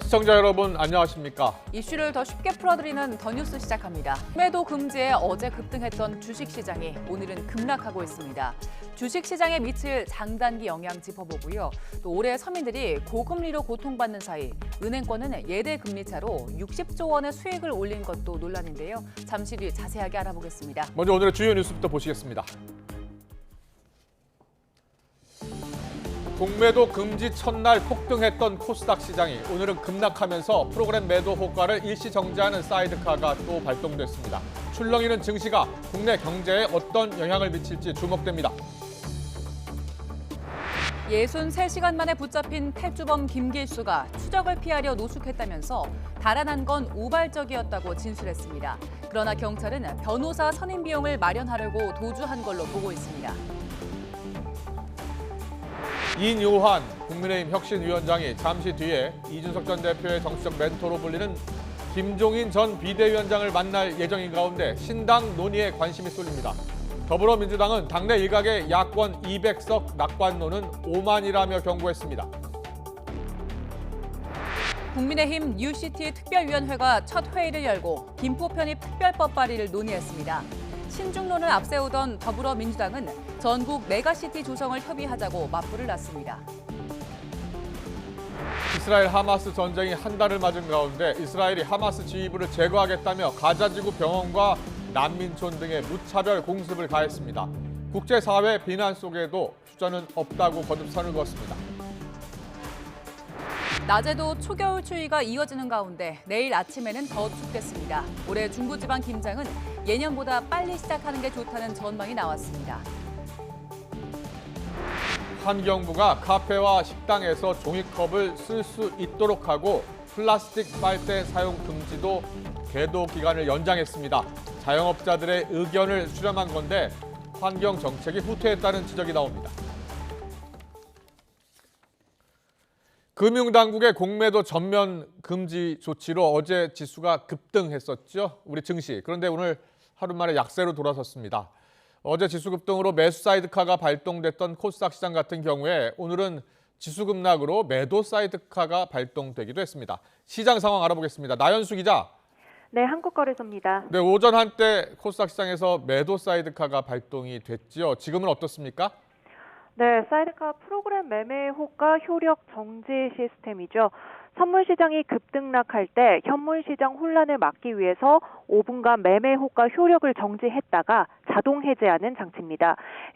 시청자 여러분 안녕하십니까? 이슈를 더 쉽게 풀어드리는 더 뉴스 시작합니다. 매도 금지에 어제 급등했던 주식시장이 오늘은 급락하고 있습니다. 주식시장에 미칠 장단기 영향 짚어보고요. 또 올해 서민들이 고금리로 고통받는 사이 은행권은 예대 금리차로 60조 원의 수익을 올린 것도 논란인데요. 잠시 뒤 자세하게 알아보겠습니다. 먼저 오늘의 주요 뉴스부터 보시겠습니다. 공매도 금지 첫날 폭등했던 코스닥 시장이 오늘은 급락하면서 프로그램 매도 효과를 일시 정지하는 사이드카가 또 발동됐습니다. 출렁이는 증시가 국내 경제에 어떤 영향을 미칠지 주목됩니다. 63시간 만에 붙잡힌 탈주범 김길수가 추적을 피하려 노숙했다면서 달아난 건 우발적이었다고 진술했습니다. 그러나 경찰은 변호사 선임 비용을 마련하려고 도주한 걸로 보고 있습니다. 인요한 국민의힘 혁신위원장이 잠시 뒤에 이준석 전 대표의 정치적 멘토로 불리는 김종인 전 비대위원장을 만날 예정인 가운데 신당 논의에 관심이 쏠립니다. 더불어민주당은 당내 일각의 야권 200석 낙관론은 오만이라며 경고했습니다. 국민의힘 뉴시티 특별위원회가 첫 회의를 열고 김포 편입 특별법 발의를 논의했습니다. 신중론을 앞세우던 더불어민주당은 전국 메가시티 조성을 협의하자고 맞불을 놨습니다. 이스라엘 하마스 전쟁이 한 달을 맞은 가운데 이스라엘이 하마스 지휘부를 제거하겠다며 가자지구 병원과 난민촌 등의 무차별 공습을 가했습니다. 국제사회 비난 속에도 휴전은 없다고 거듭선을 그었습니다. 낮에도 초겨울 추위가 이어지는 가운데 내일 아침에는 더 춥겠습니다. 올해 중부지방 김장은 예년보다 빨리 시작하는 게 좋다는 전망이 나왔습니다. 환경부가 카페와 식당에서 종이컵을 쓸 수 있도록 하고 플라스틱 빨대 사용 금지도 계도 기간을 연장했습니다. 자영업자들의 의견을 수렴한 건데 환경 정책이 후퇴했다는 지적이 나옵니다. 금융당국의 공매도 전면 금지 조치로 어제 지수가 급등했었죠. 우리 증시. 그런데 오늘 하루 만에 약세로 돌아섰습니다. 어제 지수 급등으로 매수 사이드카가 발동됐던 코스닥 시장 같은 경우에 오늘은 지수 급락으로 매도 사이드카가 발동되기도 했습니다. 시장 상황 알아보겠습니다. 나연수 기자. 네, 한국거래소입니다. 네, 오전 한때 코스닥 시장에서 매도 사이드카가 발동이 됐지요. 지금은 어떻습니까? 네, 사이드카 프로그램 매매 호가 효력 정지 시스템이죠. 선물 시장이 급등락할 때 현물 시장 혼란을 막기 위해서 5분간 매매 호가 효력을 정지했다가 자동 해제하는 장치입니다.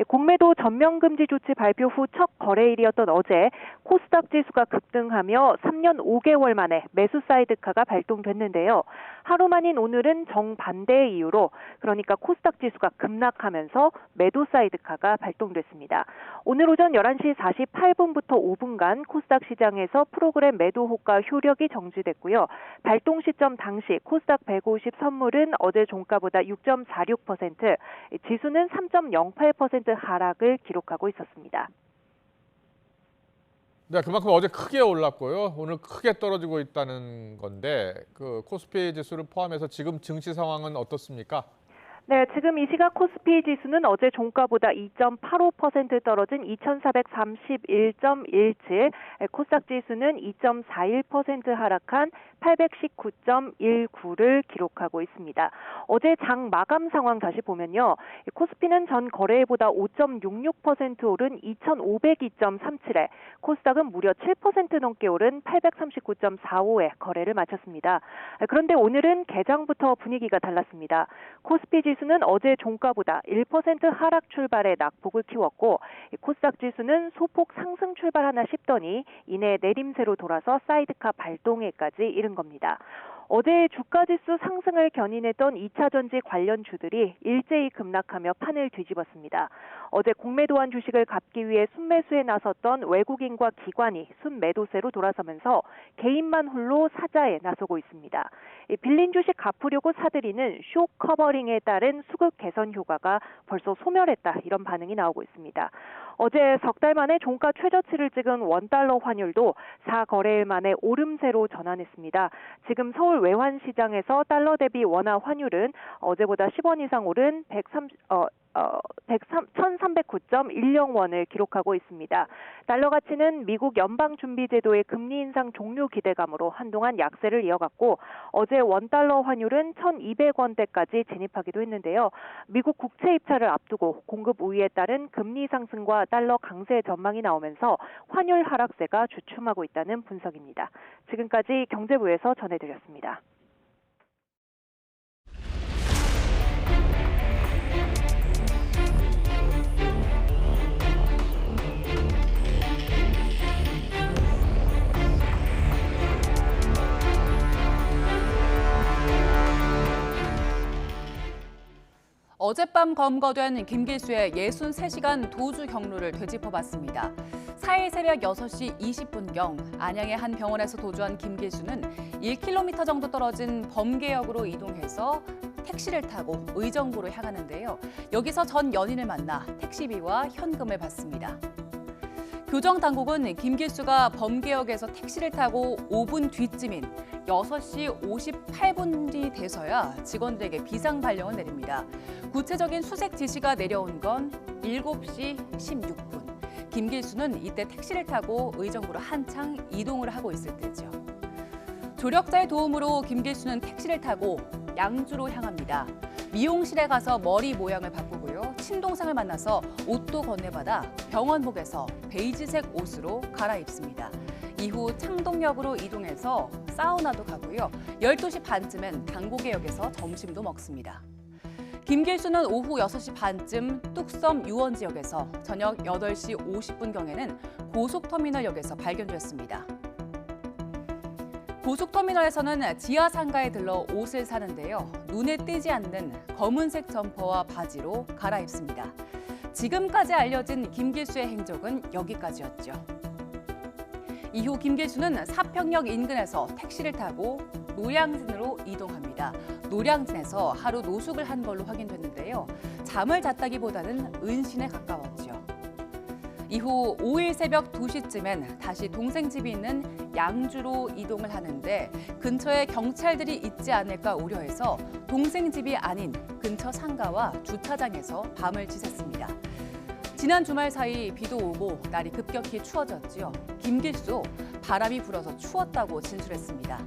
공매도 전면 금지 조치 발표 후 첫 거래일이었던 어제 코스닥 지수가 급등하며 3년 5개월 만에 매수 사이드카가 발동됐는데요. 하루 만인 오늘은 정반대의 이유로 그러니까 코스닥 지수가 급락하면서 매도 사이드카가 발동됐습니다. 오늘 오전 11시 48분부터 5분간 코스닥 시장에서 프로그램 매도 호가 효력이 정지됐고요. 발동 시점 당시 코스닥 150 선물은 어제 종가보다 6.46%, 지수는 3.08% 하락을 기록하고 있었습니다. 네, 그만큼 어제 크게 올랐고요. 오늘 크게 떨어지고 있다는 건데 그 코스피 지수를 포함해서 지금 증시 상황은 어떻습니까? 네, 지금 이 시각 코스피 지수는 어제 종가보다 2.85% 떨어진 2431.17, 코스닥 지수는 2.41% 하락한 819.19를 기록하고 있습니다. 어제 장 마감 상황 다시 보면요. 코스피는 전 거래일보다 5.66% 오른 2502.37에, 코스닥은 무려 7% 넘게 오른 839.45에 거래를 마쳤습니다. 그런데 오늘은 개장부터 분위기가 달랐습니다. 코스피 지수는 어제 종가보다 1% 하락 출발에 낙폭을 키웠고 코스닥 지수는 소폭 상승 출발하나 싶더니 이내 내림세로 돌아서 사이드카 발동에까지 이른 겁니다. 어제 주가지수 상승을 견인했던 2차전지 관련 주들이 일제히 급락하며 판을 뒤집었습니다. 어제 공매도한 주식을 갚기 위해 순매수에 나섰던 외국인과 기관이 순매도세로 돌아서면서 개인만 홀로 사자에 나서고 있습니다. 빌린 주식 갚으려고 사들이는 쇼 커버링에 따른 수급 개선 효과가 벌써 소멸했다, 이런 반응이 나오고 있습니다. 어제 석 달 만에 종가 최저치를 찍은 원달러 환율도 4거래일 만에 오름세로 전환했습니다. 지금 서울 외환시장에서 달러 대비 원화 환율은 어제보다 10원 이상 오른 1309.10원을 기록하고 있습니다. 달러 가치는 미국 연방준비제도의 금리 인상 종료 기대감으로 한동안 약세를 이어갔고 어제 원달러 환율은 1,200원대까지 진입하기도 했는데요. 미국 국채 입찰을 앞두고 공급 우위에 따른 금리 상승과 달러 강세 전망이 나오면서 환율 하락세가 주춤하고 있다는 분석입니다. 지금까지 경제부에서 전해드렸습니다. 어젯밤 검거된 김길수의 63시간 도주 경로를 되짚어봤습니다. 4일 새벽 6시 20분경 안양의 한 병원에서 도주한 김길수는 1km 정도 떨어진 범계역으로 이동해서 택시를 타고 의정부로 향하는데요. 여기서 전 연인을 만나 택시비와 현금을 받습니다. 교정당국은 김길수가 범계역에서 택시를 타고 5분 뒤쯤인 6시 58분이 돼서야 직원들에게 비상 발령을 내립니다. 구체적인 수색 지시가 내려온 건 7시 16분. 김길수는 이때 택시를 타고 의정부로 한창 이동을 하고 있을 때죠. 조력자의 도움으로 김길수는 택시를 타고 양주로 향합니다. 미용실에 가서 머리 모양을 바꾸고요. 친동생을 만나서 옷도 건네받아 병원복에서 베이지색 옷으로 갈아입습니다. 이후 창동역으로 이동해서 사우나도 가고요. 12시 반쯤엔 당고개역에서 점심도 먹습니다. 김길수는 오후 6시 반쯤 뚝섬 유원지역에서 저녁 8시 50분경에는 고속터미널역에서 발견됐습니다. 고속터미널에서는 지하상가에 들러 옷을 사는데요. 눈에 띄지 않는 검은색 점퍼와 바지로 갈아입습니다. 지금까지 알려진 김길수의 행적은 여기까지였죠. 이후 김길수는 사평역 인근에서 택시를 타고 노량진으로 이동합니다. 노량진에서 하루 노숙을 한 걸로 확인됐는데요. 잠을 잤다기보다는 은신에 가까웠죠. 이후 5일 새벽 2시쯤엔 다시 동생 집이 있는 양주로 이동을 하는데 근처에 경찰들이 있지 않을까 우려해서 동생 집이 아닌 근처 상가와 주차장에서 밤을 지샜습니다. 지난 주말 사이 비도 오고 날이 급격히 추워졌지요. 김길수, 바람이 불어서 추웠다고 진술했습니다.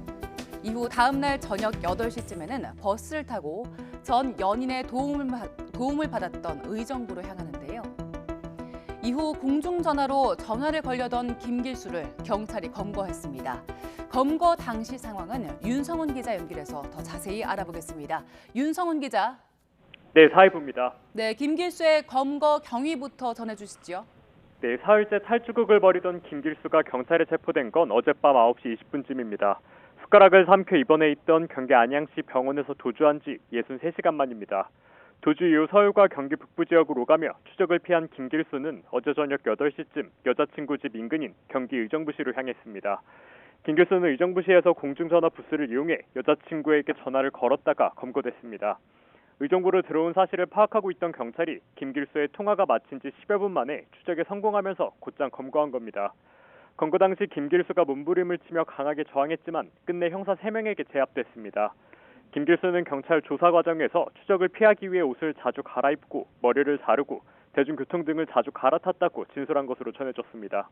이후 다음 날 저녁 8시쯤에는 버스를 타고 전 연인의 도움을 받았던 의정부로 향하는데요. 이후 공중전화로 전화를 걸려던 김길수를 경찰이 검거했습니다. 검거 당시 상황은 윤성훈 기자 연결해서 더 자세히 알아보겠습니다. 윤성훈 기자. 네, 사회부입니다. 네, 김길수의 검거 경위부터 전해주시죠. 네, 사흘째 탈주극을 벌이던 김길수가 경찰에 체포된 건 어젯밤 9시 20분쯤입니다. 숟가락을 삼켜 입원해 있던 경기 안양시 병원에서 도주한 지 63시간 만입니다. 도주 이후 서울과 경기 북부 지역으로 오가며 추적을 피한 김길수는 어제 저녁 8시쯤 여자친구 집 인근인 경기 의정부시로 향했습니다. 김길수는 의정부시에서 공중전화 부스를 이용해 여자친구에게 전화를 걸었다가 검거됐습니다. 의정부로 들어온 사실을 파악하고 있던 경찰이 김길수의 통화가 마친 지 10여 분 만에 추적에 성공하면서 곧장 검거한 겁니다. 검거 당시 김길수가 몸부림을 치며 강하게 저항했지만 끝내 형사 3명에게 제압됐습니다. 김길수는 경찰 조사 과정에서 추적을 피하기 위해 옷을 자주 갈아입고 머리를 자르고 대중교통 등을 자주 갈아탔다고 진술한 것으로 전해졌습니다.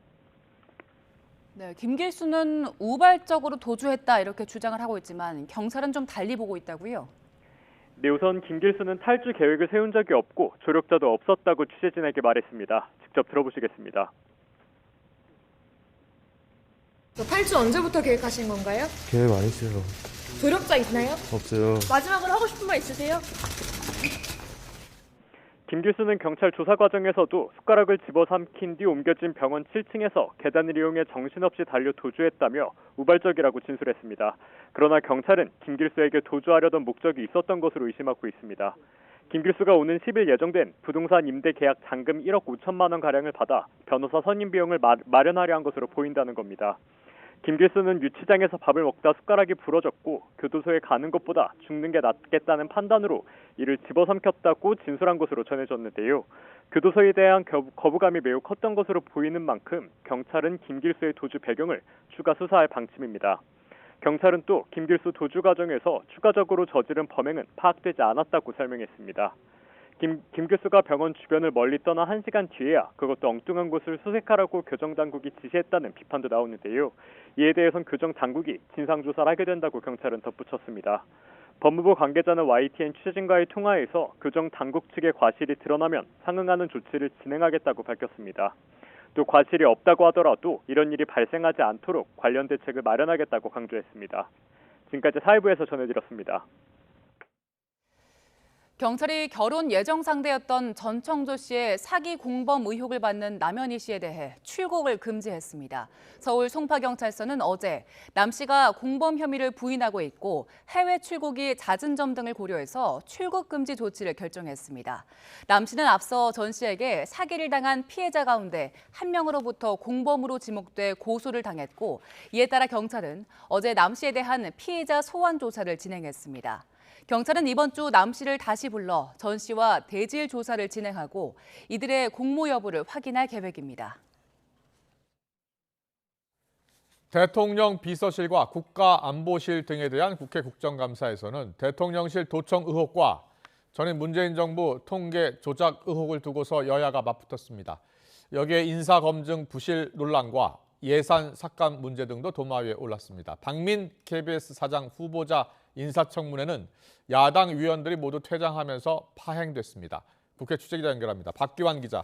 네, 김길수는 우발적으로 도주했다 이렇게 주장을 하고 있지만 경찰은 좀 달리 보고 있다고요? 네, 우선 김길수는 탈주 계획을 세운 적이 없고 조력자도 없었다고 취재진에게 말했습니다. 직접 들어보시겠습니다. 탈주 언제부터 계획하신 건가요? 계획 안 했어요. 조력자 있나요? 없어요. 마지막으로 하고 싶은 말 있으세요? 김길수는 경찰 조사 과정에서도 숟가락을 집어삼킨 뒤 옮겨진 병원 7층에서 계단을 이용해 정신없이 달려 도주했다며 우발적이라고 진술했습니다. 그러나 경찰은 김길수에게 도주하려던 목적이 있었던 것으로 의심하고 있습니다. 김길수가 오는 10일 예정된 부동산 임대 계약 잔금 1억 5천만 원가량을 받아 변호사 선임 비용을 마련하려 한 것으로 보인다는 겁니다. 김길수는 유치장에서 밥을 먹다 숟가락이 부러졌고 교도소에 가는 것보다 죽는 게 낫겠다는 판단으로 이를 집어삼켰다고 진술한 것으로 전해졌는데요. 교도소에 대한 거부감이 매우 컸던 것으로 보이는 만큼 경찰은 김길수의 도주 배경을 추가 수사할 방침입니다. 경찰은 또 김길수 도주 과정에서 추가적으로 저지른 범행은 파악되지 않았다고 설명했습니다. 김 교수가 병원 주변을 멀리 떠나 1시간 뒤에야 그것도 엉뚱한 곳을 수색하라고 교정당국이 지시했다는 비판도 나오는데요. 이에 대해선 교정당국이 진상조사를 하게 된다고 경찰은 덧붙였습니다. 법무부 관계자는 YTN 취재진과의 통화에서 교정당국 측의 과실이 드러나면 상응하는 조치를 진행하겠다고 밝혔습니다. 또 과실이 없다고 하더라도 이런 일이 발생하지 않도록 관련 대책을 마련하겠다고 강조했습니다. 지금까지 사회부에서 전해드렸습니다. 경찰이 결혼 예정 상대였던 전청조 씨의 사기 공범 의혹을 받는 남현희 씨에 대해 출국을 금지했습니다. 서울 송파경찰서는 어제 남 씨가 공범 혐의를 부인하고 있고 해외 출국이 잦은 점 등을 고려해서 출국 금지 조치를 결정했습니다. 남 씨는 앞서 전 씨에게 사기를 당한 피해자 가운데 한 명으로부터 공범으로 지목돼 고소를 당했고 이에 따라 경찰은 어제 남 씨에 대한 피해자 소환 조사를 진행했습니다. 경찰은 이번 주 남 씨를 다시 불러 전 씨와 대질 조사를 진행하고 이들의 공모 여부를 확인할 계획입니다. 대통령 비서실과 국가안보실 등에 대한 국회 국정감사에서는 대통령실 도청 의혹과 전임 문재인 정부 통계 조작 의혹을 두고서 여야가 맞붙었습니다. 여기에 인사검증 부실 논란과 예산 삭감 문제 등도 도마 위에 올랐습니다. 박민 KBS 사장 후보자 인사청문회는 야당 위원들이 모두 퇴장하면서 파행됐습니다. 국회 취재기자 연결합니다. 박기환 기자.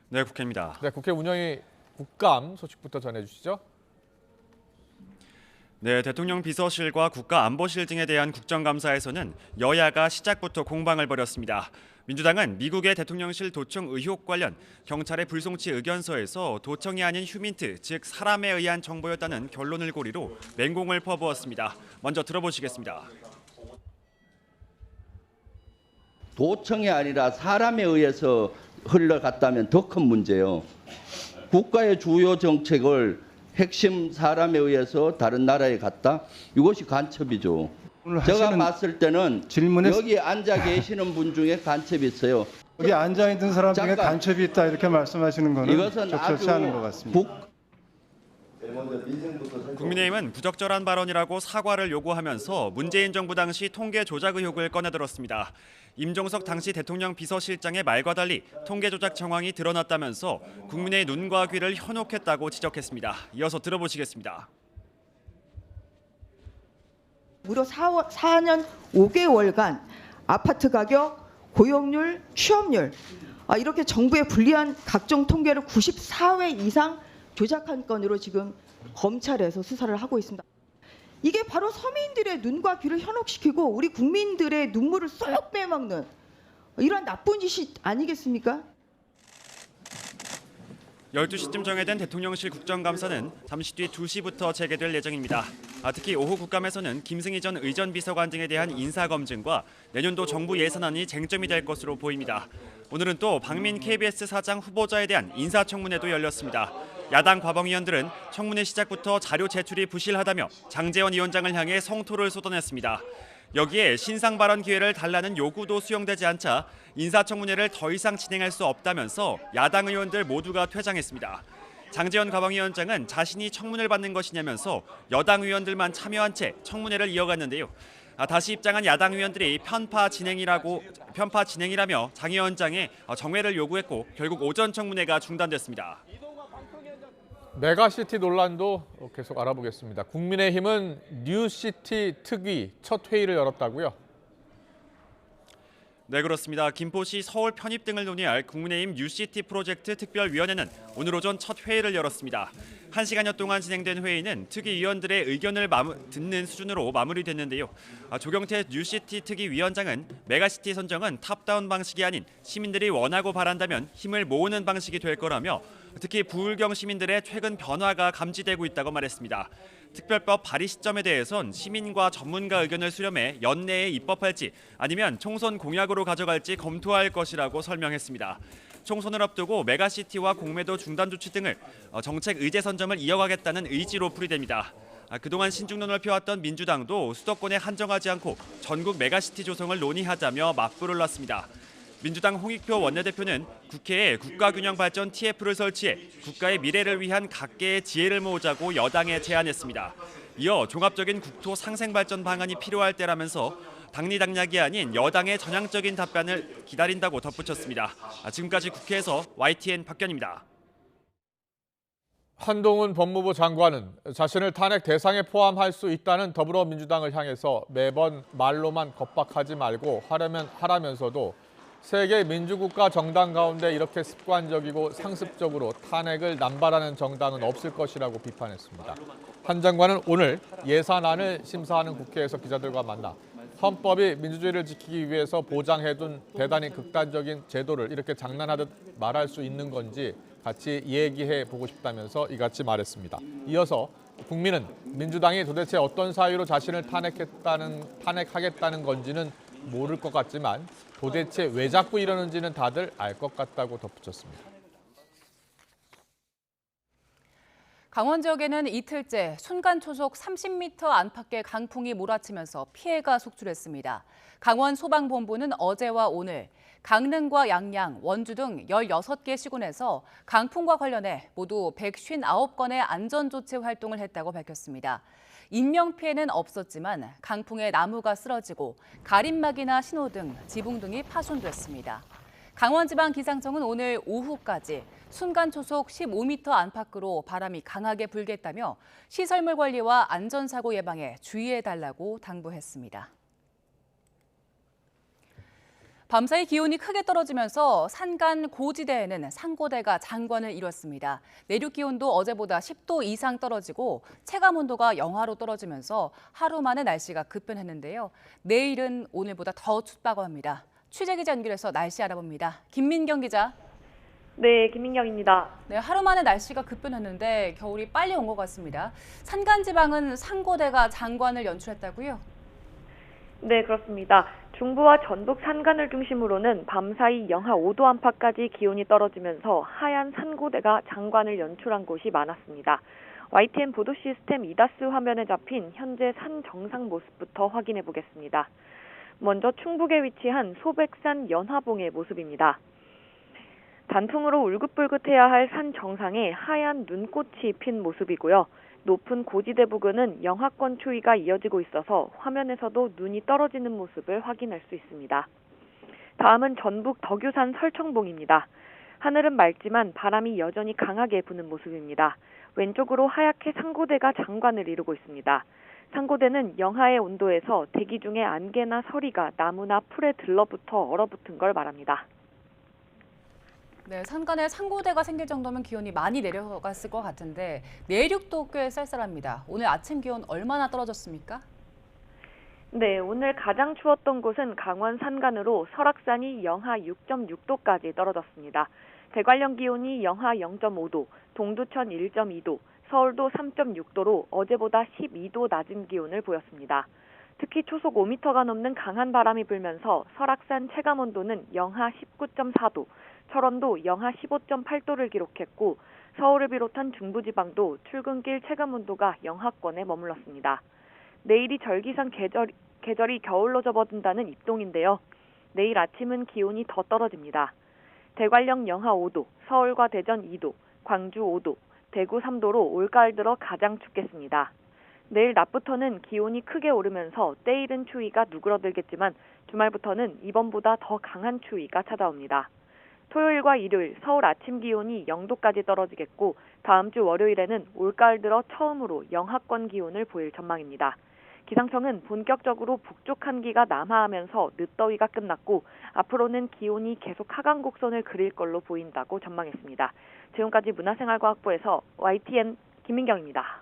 네, 국회입니다. 네, 국회 운영위 국감 소식부터 전해주시죠. 네, 대통령 비서실과 국가안보실 등에 대한 국정감사에서는 여야가 시작부터 공방을 벌였습니다. 민주당은 미국의 대통령실 도청 의혹 관련 경찰의 불송치 의견서에서 도청이 아닌 휴민트, 즉 사람에 의한 정보였다는 결론을 고리로 맹공을 퍼부었습니다. 먼저 들어보시겠습니다. 도청이 아니라 사람에 의해서 흘러갔다면 더 큰 문제예요. 국가의 주요 정책을 핵심 사람에 의해서 다른 나라에 갔다? 이것이 간첩이죠. 제가 봤을 때는 여기 앉아 계시는 분 중에 간첩이 있어요. 여기 앉아 있는 사람 중에 잠깐. 간첩이 있다 이렇게 말씀하시는 거는 이것은 적절치 않은 것 같습니다. 국민의힘은 부적절한 발언이라고 사과를 요구하면서 문재인 정부 당시 통계 조작 의혹을 꺼내들었습니다. 임종석 당시 대통령 비서실장의 말과 달리 통계 조작 정황이 드러났다면서 국민의 눈과 귀를 현혹했다고 지적했습니다. 이어서 들어보시겠습니다. 무려 4년 5개월간 아파트 가격, 고용률, 취업률 이렇게 정부의 불리한 각종 통계를 94회 이상 조작한 건으로 지금 검찰에서 수사를 하고 있습니다. 이게 바로 서민들의 눈과 귀를 현혹시키고 우리 국민들의 눈물을 쏙 빼먹는 이런 나쁜 짓이 아니겠습니까? 12시쯤 정해된 대통령실 국정감사는 잠시 뒤 2시부터 재개될 예정입니다. 특히 오후 국감에서는 김승희 전 의전 비서관 등에 대한 인사검증과 내년도 정부 예산안이 쟁점이 될 것으로 보입니다. 오늘은 또 박민 KBS 사장 후보자에 대한 인사청문회도 열렸습니다. 야당 과방위원들은 청문회 시작부터 자료 제출이 부실하다며 장제원 위원장을 향해 성토를 쏟아냈습니다. 여기에 신상 발언 기회를 달라는 요구도 수용되지 않자 인사청문회를 더 이상 진행할 수 없다면서 야당 의원들 모두가 퇴장했습니다. 장제원 과방위원장은 자신이 청문을 받는 것이냐면서 여당 의원들만 참여한 채 청문회를 이어갔는데요. 다시 입장한 야당 의원들이 편파 진행이라며 장 위원장의 정회를 요구했고 결국 오전 청문회가 중단됐습니다. 메가시티 논란도 계속 알아보겠습니다. 국민의힘은 뉴시티 특위 첫 회의를 열었다고요? 네, 그렇습니다. 김포시 서울 편입 등을 논의할 국민의힘 뉴시티 프로젝트 특별위원회는 오늘 오전 첫 회의를 열었습니다. 1시간여 동안 진행된 회의는 특위위원들의 의견을 듣는 수준으로 마무리됐는데요. 조경태 뉴시티 특위위원장은 메가시티 선정은 탑다운 방식이 아닌 시민들이 원하고 바란다면 힘을 모으는 방식이 될 거라며 특히 부울경 시민들의 최근 변화가 감지되고 있다고 말했습니다. 특별법 발의 시점에 대해선 시민과 전문가 의견을 수렴해 연내에 입법할지 아니면 총선 공약으로 가져갈지 검토할 것이라고 설명했습니다. 총선을 앞두고 메가시티와 공매도 중단 조치 등을 정책 의제 선점을 이어가겠다는 의지로 풀이됩니다. 그동안 신중론을 펴왔던 민주당도 수도권에 한정하지 않고 전국 메가시티 조성을 논의하자며 맞불을 놨습니다. 민주당 홍익표 원내대표는 국회에 국가균형발전 TF를 설치해 국가의 미래를 위한 각계의 지혜를 모으자고 여당에 제안했습니다. 이어 종합적인 국토 상생발전 방안이 필요할 때라면서 당리당략이 아닌 여당의 전향적인 답변을 기다린다고 덧붙였습니다. 지금까지 국회에서 YTN 박견입니다. 한동훈 법무부 장관은 자신을 탄핵 대상에 포함할 수 있다는 더불어민주당을 향해서 매번 말로만 겁박하지 말고 하려면 하라면서도 세계 민주국가 정당 가운데 이렇게 습관적이고 상습적으로 탄핵을 남발하는 정당은 없을 것이라고 비판했습니다. 한 장관은 오늘 예산안을 심사하는 국회에서 기자들과 만나 헌법이 민주주의를 지키기 위해서 보장해둔 대단히 극단적인 제도를 이렇게 장난하듯 말할 수 있는 건지 같이 얘기해 보고 싶다면서 이같이 말했습니다. 이어서 국민은 민주당이 도대체 어떤 사유로 자신을 탄핵하겠다는 건지는 모를 것 같지만 도대체 왜 자꾸 이러는지는 다들 알 것 같다고 덧붙였습니다. 강원 지역에는 이틀째 순간 초속 30m 안팎의 강풍이 몰아치면서 피해가 속출했습니다. 강원 소방본부는 어제와 오늘 강릉과 양양, 원주 등 16개 시군에서 강풍과 관련해 모두 159건의 안전조치 활동을 했다고 밝혔습니다. 인명피해는 없었지만 강풍에 나무가 쓰러지고 가림막이나 신호등, 지붕 등이 파손됐습니다. 강원지방기상청은 오늘 오후까지 순간초속 15m 안팎으로 바람이 강하게 불겠다며 시설물 관리와 안전사고 예방에 주의해달라고 당부했습니다. 밤사이 기온이 크게 떨어지면서 산간 고지대에는 상고대가 장관을 이뤘습니다. 내륙 기온도 어제보다 10도 이상 떨어지고 체감온도가 영하로 떨어지면서 하루 만에 날씨가 급변했는데요. 내일은 오늘보다 더 춥다고 합니다. 취재기자 연결해서 날씨 알아봅니다. 김민경 기자. 네, 김민경입니다. 네, 하루 만에 날씨가 급변했는데 겨울이 빨리 온 것 같습니다. 산간지방은 상고대가 장관을 연출했다고요? 네, 그렇습니다. 중부와 전북 산간을 중심으로는 밤사이 영하 5도 안팎까지 기온이 떨어지면서 하얀 산고대가 장관을 연출한 곳이 많았습니다. YTN 보도 시스템 이다스 화면에 잡힌 현재 산 정상 모습부터 확인해 보겠습니다. 먼저 충북에 위치한 소백산 연화봉의 모습입니다. 단풍으로 울긋불긋해야 할 산 정상에 하얀 눈꽃이 핀 모습이고요. 높은 고지대 부근은 영하권 추위가 이어지고 있어서 화면에서도 눈이 떨어지는 모습을 확인할 수 있습니다. 다음은 전북 덕유산 설청봉입니다. 하늘은 맑지만 바람이 여전히 강하게 부는 모습입니다. 왼쪽으로 하얗게 상고대가 장관을 이루고 있습니다. 상고대는 영하의 온도에서 대기 중에 안개나 서리가 나무나 풀에 들러붙어 얼어붙은 걸 말합니다. 네, 산간에 상고대가 생길 정도면 기온이 많이 내려갔을 것 같은데 내륙도 꽤 쌀쌀합니다. 오늘 아침 기온 얼마나 떨어졌습니까? 네, 오늘 가장 추웠던 곳은 강원 산간으로 설악산이 영하 6.6도까지 떨어졌습니다. 대관령 기온이 영하 0.5도, 동두천 1.2도, 서울도 3.6도로 어제보다 12도 낮은 기온을 보였습니다. 특히 초속 5m가 넘는 강한 바람이 불면서 설악산 체감온도는 영하 19.4도, 철원도 영하 15.8도를 기록했고 서울을 비롯한 중부지방도 출근길 체감온도가 영하권에 머물렀습니다. 내일이 절기상 계절이 겨울로 접어든다는 입동인데요. 내일 아침은 기온이 더 떨어집니다. 대관령 영하 5도, 서울과 대전 2도, 광주 5도, 대구 3도로 올가을 들어 가장 춥겠습니다. 내일 낮부터는 기온이 크게 오르면서 때이른 추위가 누그러들겠지만 주말부터는 이번보다 더 강한 추위가 찾아옵니다. 토요일과 일요일 서울 아침 기온이 0도까지 떨어지겠고 다음 주 월요일에는 올가을 들어 처음으로 영하권 기온을 보일 전망입니다. 기상청은 본격적으로 북쪽 한기가 남하하면서 늦더위가 끝났고 앞으로는 기온이 계속 하강 곡선을 그릴 걸로 보인다고 전망했습니다. 지금까지 문화생활과학부에서 YTN 김민경입니다.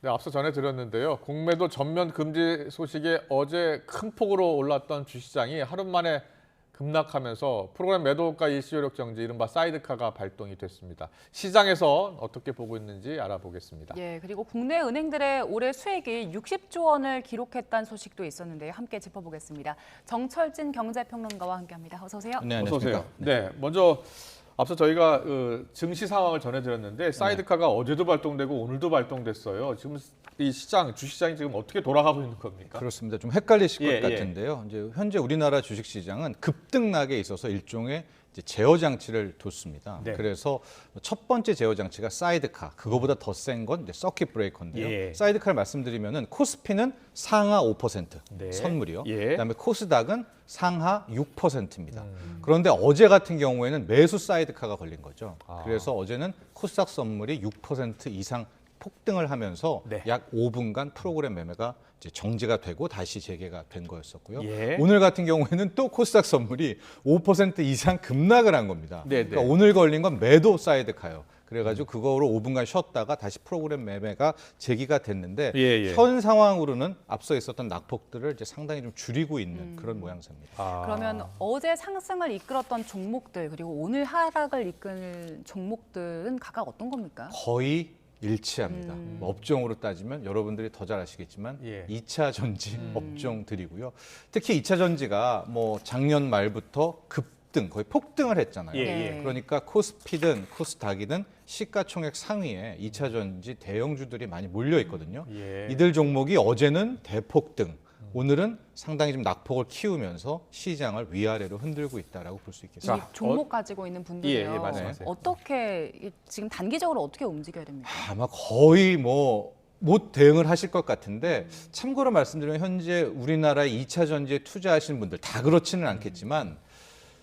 네, 앞서 전해드렸는데요. 공매도 전면 금지 소식에 어제 큰 폭으로 올랐던 주시장이 하루 만에 급락하면서 프로그램 매도가 일시효력 정지, 이른바 사이드카가 발동이 됐습니다. 시장에서 어떻게 보고 있는지 알아보겠습니다. 예, 그리고 국내 은행들의 올해 수익이 60조 원을 기록했다는 소식도 있었는데요. 함께 짚어보겠습니다. 정철진 경제평론가와 함께합니다. 어서 오세요. 네, 어서 오세요. 안녕하십니까. 네, 먼저 앞서 저희가 증시 상황을 전해드렸는데 사이드카가 어제도 발동되고 오늘도 발동됐어요. 지금 이 시장, 주식시장이 지금 어떻게 돌아가고 있는 겁니까? 그렇습니다. 좀 헷갈리실 예, 것 같은데요. 이제 현재 우리나라 주식시장은 급등락에 있어서 일종의 이제 제어 장치를 뒀습니다. 네. 그래서 첫 번째 제어 장치가 사이드카, 그거보다 더 센 건 서킷 브레이커인데요. 예. 사이드카를 말씀드리면은 코스피는 상하 5% 네. 선물이요. 예. 그다음에 코스닥은 상하 6%입니다. 그런데 어제 같은 경우에는 매수 사이드카가 걸린 거죠. 아. 그래서 어제는 코스닥 선물이 6% 이상 폭등을 하면서 네. 약 5분간 프로그램 매매가 이제 정지가 되고 다시 재개가 된 거였었고요. 예. 오늘 같은 경우에는 또 코스닥 선물이 5% 이상 급락을 한 겁니다. 네, 그러니까 네. 오늘 걸린 건 매도 사이드카요. 그래가지고 그거로 5분간 쉬었다가 다시 프로그램 매매가 재개가 됐는데 예, 예. 현 상황으로는 앞서 있었던 낙폭들을 이제 상당히 좀 줄이고 있는 그런 모양새입니다. 아. 그러면 어제 상승을 이끌었던 종목들 그리고 오늘 하락을 이끈 종목들은 각각 어떤 겁니까? 거의 일치합니다. 뭐 업종으로 따지면 여러분들이 더 잘 아시겠지만 예. 2차 전지 업종들이고요. 특히 2차 전지가 뭐 작년 말부터 급등, 거의 폭등을 했잖아요. 예, 예. 그러니까 코스피든 코스닥이든 시가총액 상위에 2차 전지 대형주들이 많이 몰려 있거든요. 예. 이들 종목이 어제는 대폭등, 오늘은 상당히 좀 낙폭을 키우면서 시장을 위아래로 흔들고 있다라고 볼 수 이 있겠습니다. 종목 가지고 있는 분들이요. 예, 예, 말씀하세요. 어떻게 지금 단기적으로 어떻게 움직여야 됩니까? 아마 거의 못 대응을 하실 것 같은데 참고로 말씀드리면 현재 우리나라의 2차 전지에 투자하시는 분들 다 그렇지는 않겠지만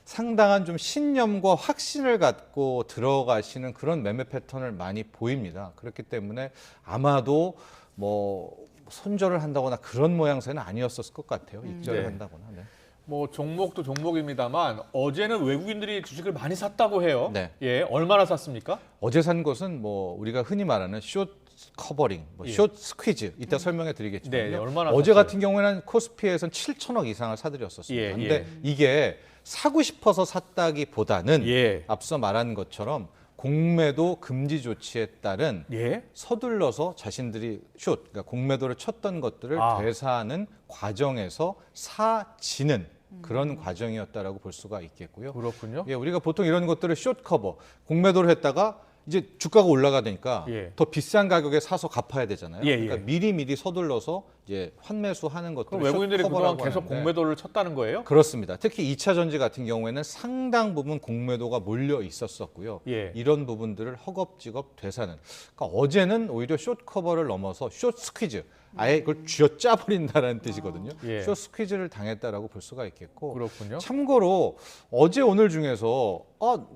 상당한 좀 신념과 확신을 갖고 들어가시는 그런 매매 패턴을 많이 보입니다. 그렇기 때문에 아마도 뭐 손절을 한다거나 그런 모양새는 아니었을 것 같아요. 입절을 네. 한다거나. 네. 뭐 종목도 종목입니다만 어제는 외국인들이 주식을 많이 샀다고 해요. 네. 예, 얼마나 샀습니까? 어제 산 것은 뭐 우리가 흔히 말하는 숏 커버링, 예. 숏 스퀴즈 이따 설명해 드리겠지만 네, 얼마나 어제 샀어요? 같은 경우에는 코스피에서는 7천억 이상을 사들였었습니다. 예, 그런데 예. 이게 사고 싶어서 샀다기보다는 예. 앞서 말한 것처럼 공매도 금지 조치에 따른 예. 서둘러서 자신들이 그러니까 공매도를 쳤던 것들을 아. 되사하는 과정에서 사지는 그런 과정이었다라고 볼 수가 있겠고요. 그렇군요. 예, 우리가 보통 이런 것들을 숏 커버, 공매도를 했다가 이제 주가가 올라가니까 예. 더 비싼 가격에 사서 갚아야 되잖아요. 예, 그러니까 예. 미리 서둘러서 이제 환매수하는 것들을 그럼 외국인들이 숏 그동안 커버라고 계속 하는데 공매도를 쳤다는 거예요? 그렇습니다. 특히 2차 전지 같은 경우에는 상당 부분 공매도가 몰려 있었었고요. 예. 이런 부분들을 허겁지겁 되사는. 그러니까 어제는 오히려 숏 커버를 넘어서 숏 스퀴즈, 아예 그걸 쥐어짜 버린다라는 뜻이거든요. 예. 숏 스퀴즈를 당했다라고 볼 수가 있겠고. 그렇군요. 참고로 어제 오늘 중에서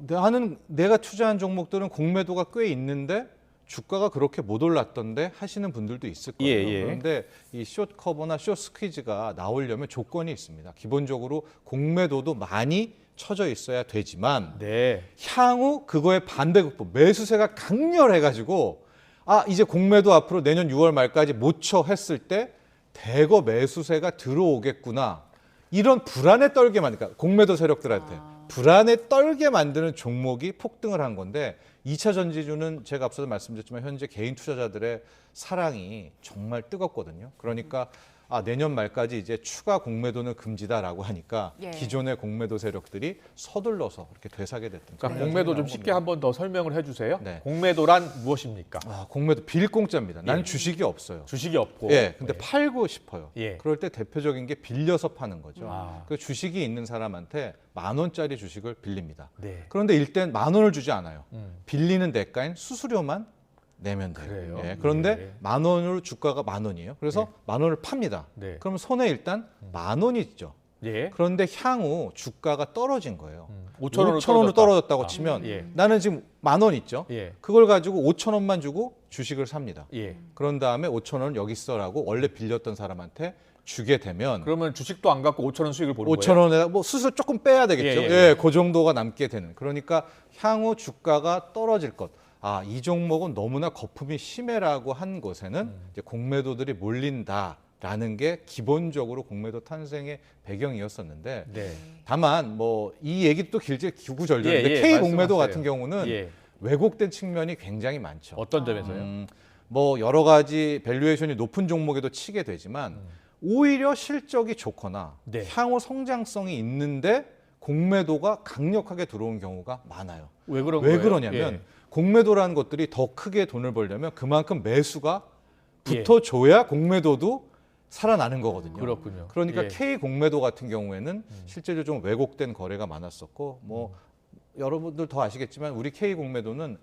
나는 내가 투자한 종목들은 공매도가 꽤 있는데 주가가 그렇게 못 올랐던데 하시는 분들도 있을 거예요. 예, 예. 그런데 이 숏 커버나 숏 스퀴즈가 나오려면 조건이 있습니다. 기본적으로 공매도도 많이 쳐져 있어야 되지만 네. 향후 그거의 반대급부 매수세가 강렬해가지고 이제 공매도 앞으로 내년 6월 말까지 못 쳐 했을 때 대거 매수세가 들어오겠구나 이런 불안에 떨게 만드니까 공매도 세력들한테 불안에 떨게 만드는 종목이 폭등을 한 건데 2차 전지주는 제가 앞서도 말씀드렸지만 현재 개인 투자자들의 사랑이 정말 뜨겁거든요. 그러니까 내년 말까지 이제 추가 공매도는 금지다라고 하니까 예. 기존의 공매도 세력들이 서둘러서 이렇게 되사게 됐던. 그러니까 공매도 좀 쉽게 한번 더 설명을 해주세요. 네. 공매도란 무엇입니까? 공매도 빌공짜입니다. 나는 주식이 없어요. 주식이 없고. 예, 근데 팔고 싶어요. 예. 그럴 때 대표적인 게 빌려서 파는 거죠. 아. 그 주식이 있는 사람한테 10,000원짜리 주식을 빌립니다. 네. 그런데 일단 10,000원을 주지 않아요. 음. 빌리는 대가인 수수료만 내면 돼요. 그래요? 예, 그런데 예. 10,000원으로 주가가 10,000원이에요. 그래서 10,000원을 팝니다. 네. 그러면 손에 일단 10,000원이 있죠. 예. 그런데 향후 주가가 떨어진 거예요. 5,000원으로 떨어졌다고 치면 예. 나는 지금 10,000원 있죠. 예. 그걸 가지고 5,000원만 주고 주식을 삽니다. 예. 그런 다음에 5,000원 여기 있어라고 원래 빌렸던 사람한테 주게 되면 그러면 주식도 안 갖고 5,000원 수익을 보는 거예요? 5,000원에 뭐 수수료 조금 빼야 되겠죠. 예, 예, 예, 그 정도가 남게 되는. 그러니까 향후 주가가 떨어질 것. 이 종목은 너무나 거품이 심해라고 한 곳에는 이제 공매도들이 몰린다라는 게 기본적으로 공매도 탄생의 배경이었었는데 네. 다만 뭐 이 얘기도 길게 구구절절인데 예, 예, K 공매도 말씀하세요. 같은 경우는 예. 왜곡된 측면이 굉장히 많죠. 어떤 점에서요? 뭐 여러 가지 밸류에이션이 높은 종목에도 치게 되지만 오히려 실적이 좋거나 네. 향후 성장성이 있는데 공매도가 강력하게 들어온 경우가 많아요. 왜 그런 왜 거예요? 그러냐면 예. 공매도라는 것들이 더 크게 돈을 벌려면 그만큼 매수가 예. 붙어줘야 공매도도 살아나는 거거든요. 그렇군요. 그러니까 예. K 공매도 같은 경우에는 실제로 좀 왜곡된 거래가 많았었고 뭐 여러분들 더 아시겠지만 우리 K 공매도는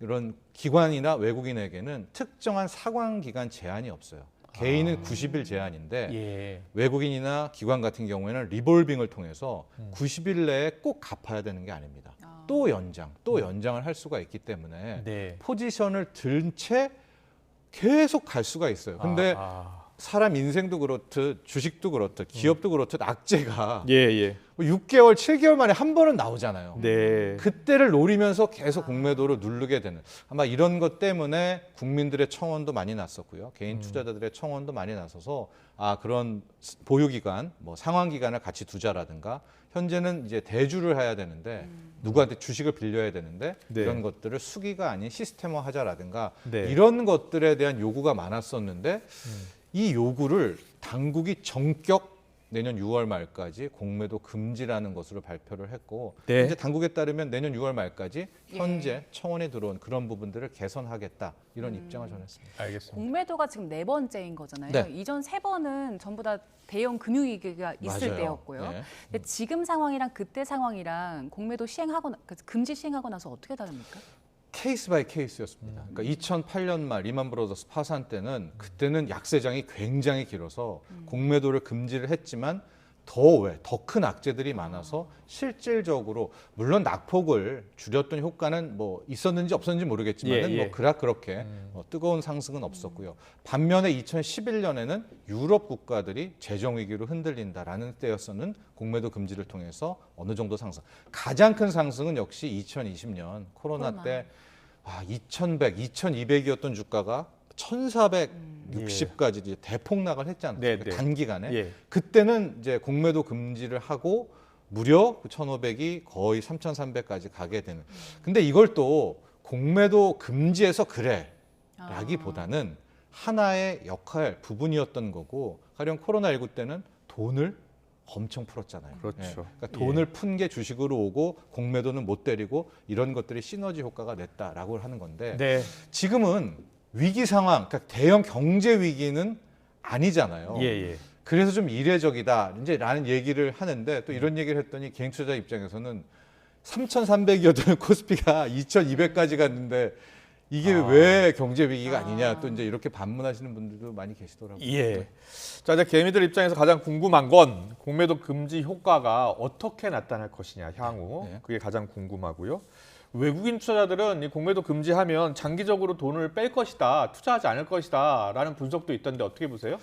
이런 기관이나 외국인에게는 특정한 사관 기간 제한이 없어요. 개인은 90일 제한인데 예. 외국인이나 기관 같은 경우에는 리볼빙을 통해서 90일 내에 꼭 갚아야 되는 게 아닙니다. 또 연장을 할 수가 있기 때문에 네. 포지션을 든 채 계속 갈 수가 있어요. 근데 사람 인생도 그렇듯 주식도 그렇듯 기업도 그렇듯 악재가 예. 6개월, 7개월 만에 한 번은 나오잖아요. 네. 그때를 노리면서 계속 공매도를 누르게 되는 아마 이런 것 때문에 국민들의 청원도 많이 났었고요. 개인 투자자들의 청원도 많이 나서서 그런 보유기간, 뭐 상환기간을 같이 두자라든가 현재는 이제 대주를 해야 되는데 누구한테 주식을 빌려야 되는데 네. 이런 것들을 수기가 아닌 시스템화하자라든가 네. 이런 것들에 대한 요구가 많았었는데 이 요구를 당국이 전격 내년 6월 말까지 공매도 금지라는 것으로 발표를 했고 네. 이제 당국에 따르면 내년 6월 말까지 현재 청원에 들어온 그런 부분들을 개선하겠다 이런 입장을 전했습니다. 알겠습니다. 공매도가 지금 4번째인 거잖아요. 네. 이전 3번은 전부 다 대형 금융위기가 있을 맞아요. 때였고요. 네. 근데 지금 상황이랑 그때 상황이랑 공매도 금지 시행하고 나서 어떻게 다릅니까? 케이스 바이 케이스였습니다. 그러니까 2008년 말 리만 브로더스 파산 때는 그때는 약세장이 굉장히 길어서 공매도를 금지를 했지만 더 큰 악재들이 많아서 실질적으로 물론 낙폭을 줄였던 효과는 뭐 있었는지 없었는지 모르겠지만 예. 뭐 그렇게 뜨거운 상승은 없었고요. 반면에 2011년에는 유럽 국가들이 재정 위기로 흔들린다라는 때였었는 공매도 금지를 통해서 어느 정도 상승. 가장 큰 상승은 역시 2020년 코로나 때 2,100, 2,200이었던 주가가 1,460까지 이제 대폭락을 했지 않습니까? 네. 단기간에. 예. 그때는 이제 공매도 금지를 하고 무려 1,500이 거의 3,300까지 가게 되는. 근데 이걸 또 공매도 금지해서 그래 라기보다는 하나의 역할, 부분이었던 거고 가령 코로나19 때는 돈을 엄청 풀었잖아요. 그렇죠. 그러니까 돈을 푼 게 주식으로 오고 공매도는 못 때리고 이런 것들이 시너지 효과가 냈다라고 하는 건데 네. 지금은 위기 상황, 그러니까 대형 경제 위기는 아니잖아요. 예. 그래서 좀 이례적이다 이제 라는 얘기를 하는데 또 이런 얘기를 했더니 개인 투자자 입장에서는 3,300이었던 코스피가 2,200까지 갔는데 이게 왜 경제 위기가 아니냐 또 이제 이렇게 반문하시는 분들도 많이 계시더라고요. 예. 자, 이제 개미들 입장에서 가장 궁금한 건 공매도 금지 효과가 어떻게 나타날 것이냐 향후 네. 그게 가장 궁금하고요. 외국인 투자자들은 이 공매도 금지하면 장기적으로 돈을 뺄 것이다, 투자하지 않을 것이다라는 분석도 있던데 어떻게 보세요?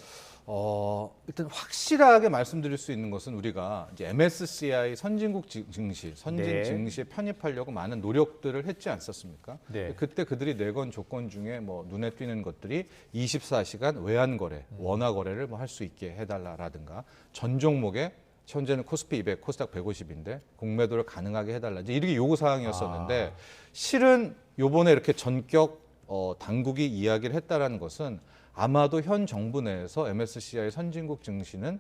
일단 확실하게 말씀드릴 수 있는 것은 우리가 이제 MSCI 선진국 증시, 네. 증시에 편입하려고 많은 노력들을 했지 않습니까? 네. 그때 그들이 내건 조건 중에 뭐 눈에 띄는 것들이 24시간 외환 거래, 원화 거래를 뭐 할 수 있게 해달라라든가 전 종목에 현재는 코스피 200, 코스닥 150인데 공매도를 가능하게 해달라. 이제 이렇게 요구 사항이었었는데 실은 요번에 이렇게 전격 당국이 이야기를 했다라는 것은 아마도 현 정부 내에서 MSCI 선진국 증시는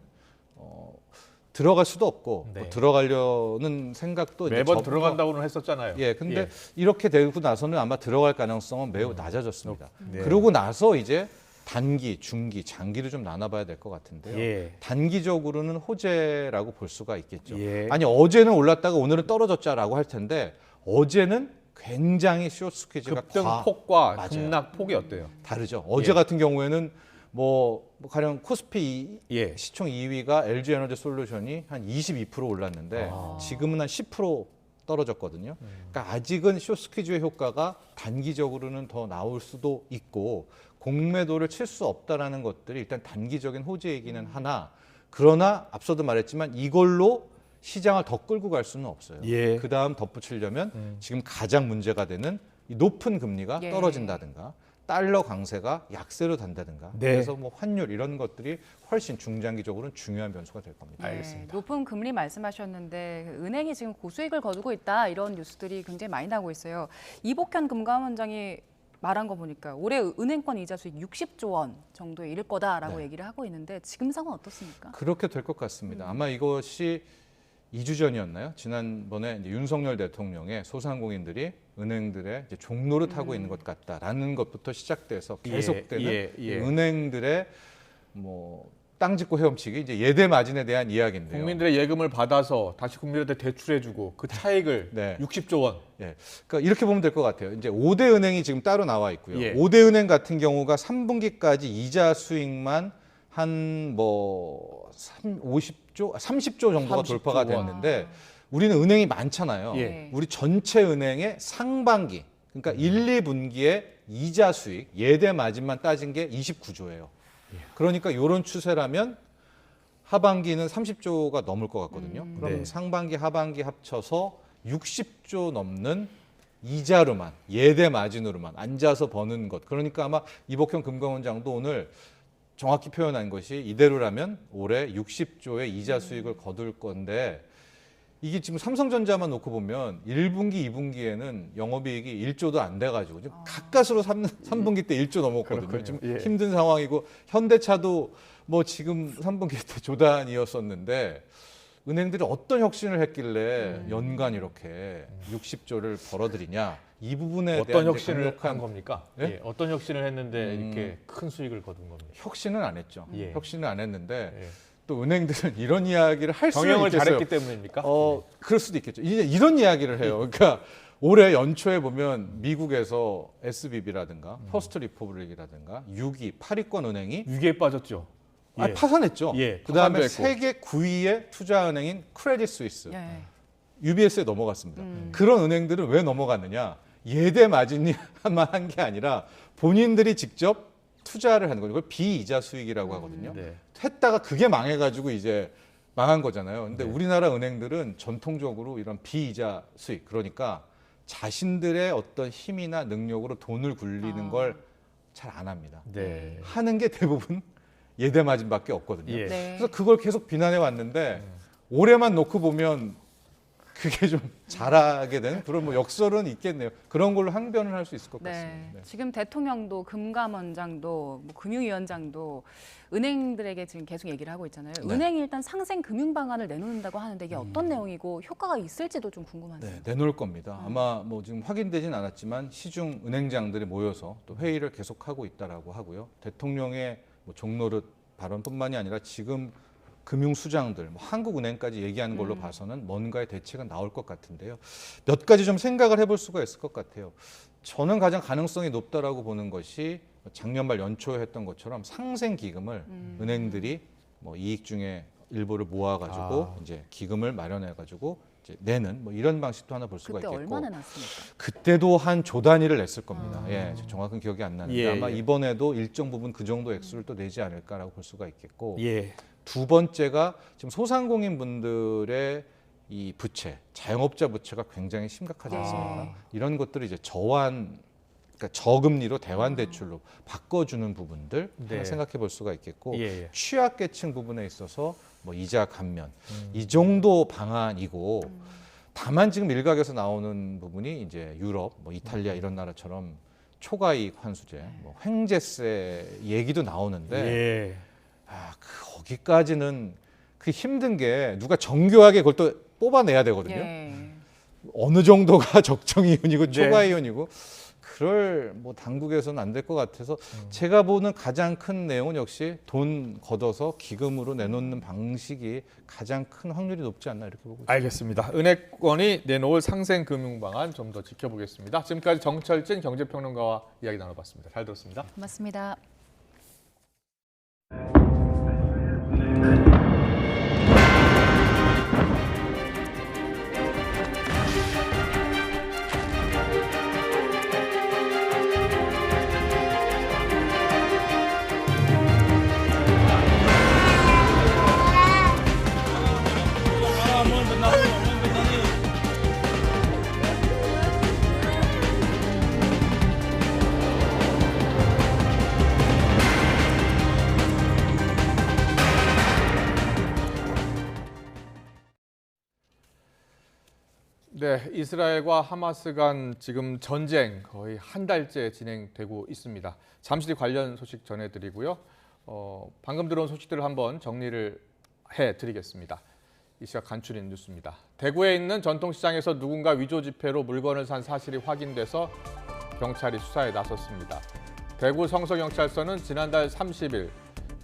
들어갈 수도 없고 네. 뭐 들어가려는 생각도 이제 매번 접어서- 들어간다고는 했었잖아요. 예, 근데 이렇게 되고 나서는 아마 들어갈 가능성은 매우 낮아졌습니다. 네. 그러고 나서 이제 단기, 중기, 장기를 좀 나눠봐야 될 것 같은데요. 예. 단기적으로는 호재라고 볼 수가 있겠죠. 예. 아니 어제는 올랐다가 오늘은 떨어졌자라고 할 텐데 어제는 굉장히 숏 스퀴즈가 급등폭과 맞아요. 급락폭이 어때요? 다르죠. 어제 같은 경우에는 뭐 가령 코스피 예. 시총 2위가 LG 에너지 솔루션이 한 22% 올랐는데 지금은 한 10% 떨어졌거든요. 그러니까 아직은 숏 스퀴즈의 효과가 단기적으로는 더 나올 수도 있고 공매도를 칠 수 없다라는 것들이 일단 단기적인 호재이기는 하나 그러나 앞서도 말했지만 이걸로 시장을 더 끌고 갈 수는 없어요. 예. 그 다음 덧붙이려면 지금 가장 문제가 되는 이 높은 금리가 예. 떨어진다든가 달러 강세가 약세로 단다든가 네. 그래서 뭐 환율 이런 것들이 훨씬 중장기적으로는 중요한 변수가 될 겁니다. 알겠습니다. 높은 금리 말씀하셨는데 은행이 지금 고수익을 거두고 있다 이런 뉴스들이 굉장히 많이 나오고 있어요. 이복현 금감원장이 말한 거 보니까 올해 은행권 이자 수익 60조 원 정도에 이를 거다라고 네. 얘기를 하고 있는데 지금 상황 어떻습니까? 그렇게 될 것 같습니다. 아마 이것이 2주 전이었나요? 지난번에 이제 윤석열 대통령의 소상공인들이 은행들의 이제 종노릇하고 있는 것 같다라는 것부터 시작돼서 계속되는 은행들의 뭐 땅 짓고 헤엄치기 이제 예대 마진에 대한 이야기인데요. 국민들의 예금을 받아서 다시 국민한테 대출해주고 그 차익을 네. 60조 원. 예. 그러니까 이렇게 보면 될 것 같아요. 이제 5대 은행이 지금 따로 나와 있고요. 예. 5대 은행 같은 경우가 3분기까지 이자 수익만 한 뭐 30조 정도가 30조 돌파가 원. 됐는데 우리는 은행이 많잖아요. 예. 우리 전체 은행의 상반기 그러니까 1, 2분기의 이자 수익 예대 마진만 따진 게 29조예요. 그러니까 이런 추세라면 하반기는 30조가 넘을 것 같거든요. 그럼 네. 상반기, 하반기 합쳐서 60조 넘는 이자로만 예대 마진으로만 앉아서 버는 것. 그러니까 아마 이복형 금감원장도 오늘 정확히 표현한 것이 이대로라면 올해 60조의 이자 수익을 거둘 건데 이게 지금 삼성전자만 놓고 보면 1분기, 2분기에는 영업이익이 1조도 안 돼가지고 지금 가까스로 3분기 때 1조 넘었거든요. 그렇군요. 지금 예. 힘든 상황이고 현대차도 뭐 지금 3분기 때 조단이었었는데 은행들이 어떤 혁신을 했길래 연간 이렇게 60조를 벌어들이냐 이 부분에 어떤 대한 이제 혁신을 강력한 한 겁니까? 예? 예, 어떤 혁신을 했는데 이렇게 큰 수익을 거둔 겁니까? 혁신은 안 했죠. 예. 혁신은 안 했는데 예. 또 은행들은 이런 이야기를 할 수는 경영을 있겠어요. 잘했기 때문입니까? 그럴 수도 있겠죠. 이제 이런 이야기를 해요. 그러니까 올해 연초에 보면 미국에서 SVB라든가 퍼스트 리퍼블릭이라든가 6위, 8위권 은행이 위기에 빠졌죠. 예. 파산했죠. 예, 그다음에 파산도 했고. 세계 9위의 투자은행인 크레딧 스위스, 예. UBS에 넘어갔습니다. 그런 은행들은 왜 넘어갔느냐? 예대 마진만 한 게 아니라 본인들이 직접 투자를 하는 거죠. 이걸 비이자 수익이라고 하거든요. 네. 했다가 그게 망해가지고 이제 망한 거잖아요. 근데 네. 우리나라 은행들은 전통적으로 이런 비이자 수익, 그러니까 자신들의 어떤 힘이나 능력으로 돈을 굴리는 걸 잘 안 합니다. 네. 하는 게 대부분 예대 마진밖에 없거든요. 예. 네. 그래서 그걸 계속 비난해 왔는데 올해만 놓고 보면 그게 좀 잘하게 되는 그런 뭐 역설은 있겠네요. 그런 걸로 항변을 할 수 있을 것 같습니다. 네. 네. 지금 대통령도 금감원장도 뭐 금융위원장도 은행들에게 지금 계속 얘기를 하고 있잖아요. 네. 은행이 일단 상생 금융 방안을 내놓는다고 하는데 이게 어떤 내용이고 효과가 있을지도 좀 궁금하네요. 네, 내놓을 겁니다. 아마 뭐 지금 확인되진 않았지만 시중 은행장들이 모여서 또 회의를 계속하고 있다라고 하고요. 대통령의 뭐 종노릇 발언뿐만이 아니라 지금 금융수장들, 뭐 한국은행까지 얘기하는 걸로 봐서는 뭔가의 대책은 나올 것 같은데요. 몇 가지 좀 생각을 해볼 수가 있을 것 같아요. 저는 가장 가능성이 높다라고 보는 것이 작년 말 연초에 했던 것처럼 상생기금을 은행들이 뭐 이익 중에 일부를 모아가지고 이제 기금을 마련해가지고 이제 내는 뭐 이런 방식도 하나 볼 수가 그때 있겠고. 얼마나 났습니까? 그때도 한 조 단위를 냈을 겁니다. 예, 정확한 기억이 안 나는데 예, 아마 예. 이번에도 일정 부분 그 정도 액수를 또 내지 않을까라고 볼 수가 있겠고. 예. 두 번째가 지금 소상공인 분들의 이 부채, 자영업자 부채가 굉장히 심각하지 않습니까? 이런 것들을 이제 저환, 그러니까 저금리로 대환 대출로 바꿔주는 부분들 네. 하나 생각해 볼 수가 있겠고 예, 예. 취약계층 부분에 있어서 뭐 이자 감면 이 정도 방안이고 다만 지금 일각에서 나오는 부분이 이제 유럽, 뭐 이탈리아 이런 나라처럼 초과이익 환수제, 뭐 횡재세 얘기도 나오는데. 예. 거기까지는 그 힘든 게 누가 정교하게 그걸 또 뽑아내야 되거든요. 예. 어느 정도가 적정이윤이고 네. 초과이윤이고 그럴 뭐 당국에서는 안 될 것 같아서 제가 보는 가장 큰 내용은 역시 돈 걷어서 기금으로 내놓는 방식이 가장 큰 확률이 높지 않나 이렇게 보고 있습니다. 알겠습니다. 은행권이 내놓을 상생 금융 방안 좀 더 지켜보겠습니다. 지금까지 정철진 경제평론가와 이야기 나눠봤습니다. 잘 들었습니다. 고맙습니다. 네, 이스라엘과 하마스 간 지금 전쟁 거의 한 달째 진행되고 있습니다. 잠시 뒤 관련 소식 전해드리고요. 방금 들어온 소식들을 한번 정리를 해드리겠습니다. 이 시각 간추린 뉴스입니다. 대구에 있는 전통시장에서 누군가 위조 지폐로 물건을 산 사실이 확인돼서 경찰이 수사에 나섰습니다. 대구 성서경찰서는 지난달 30일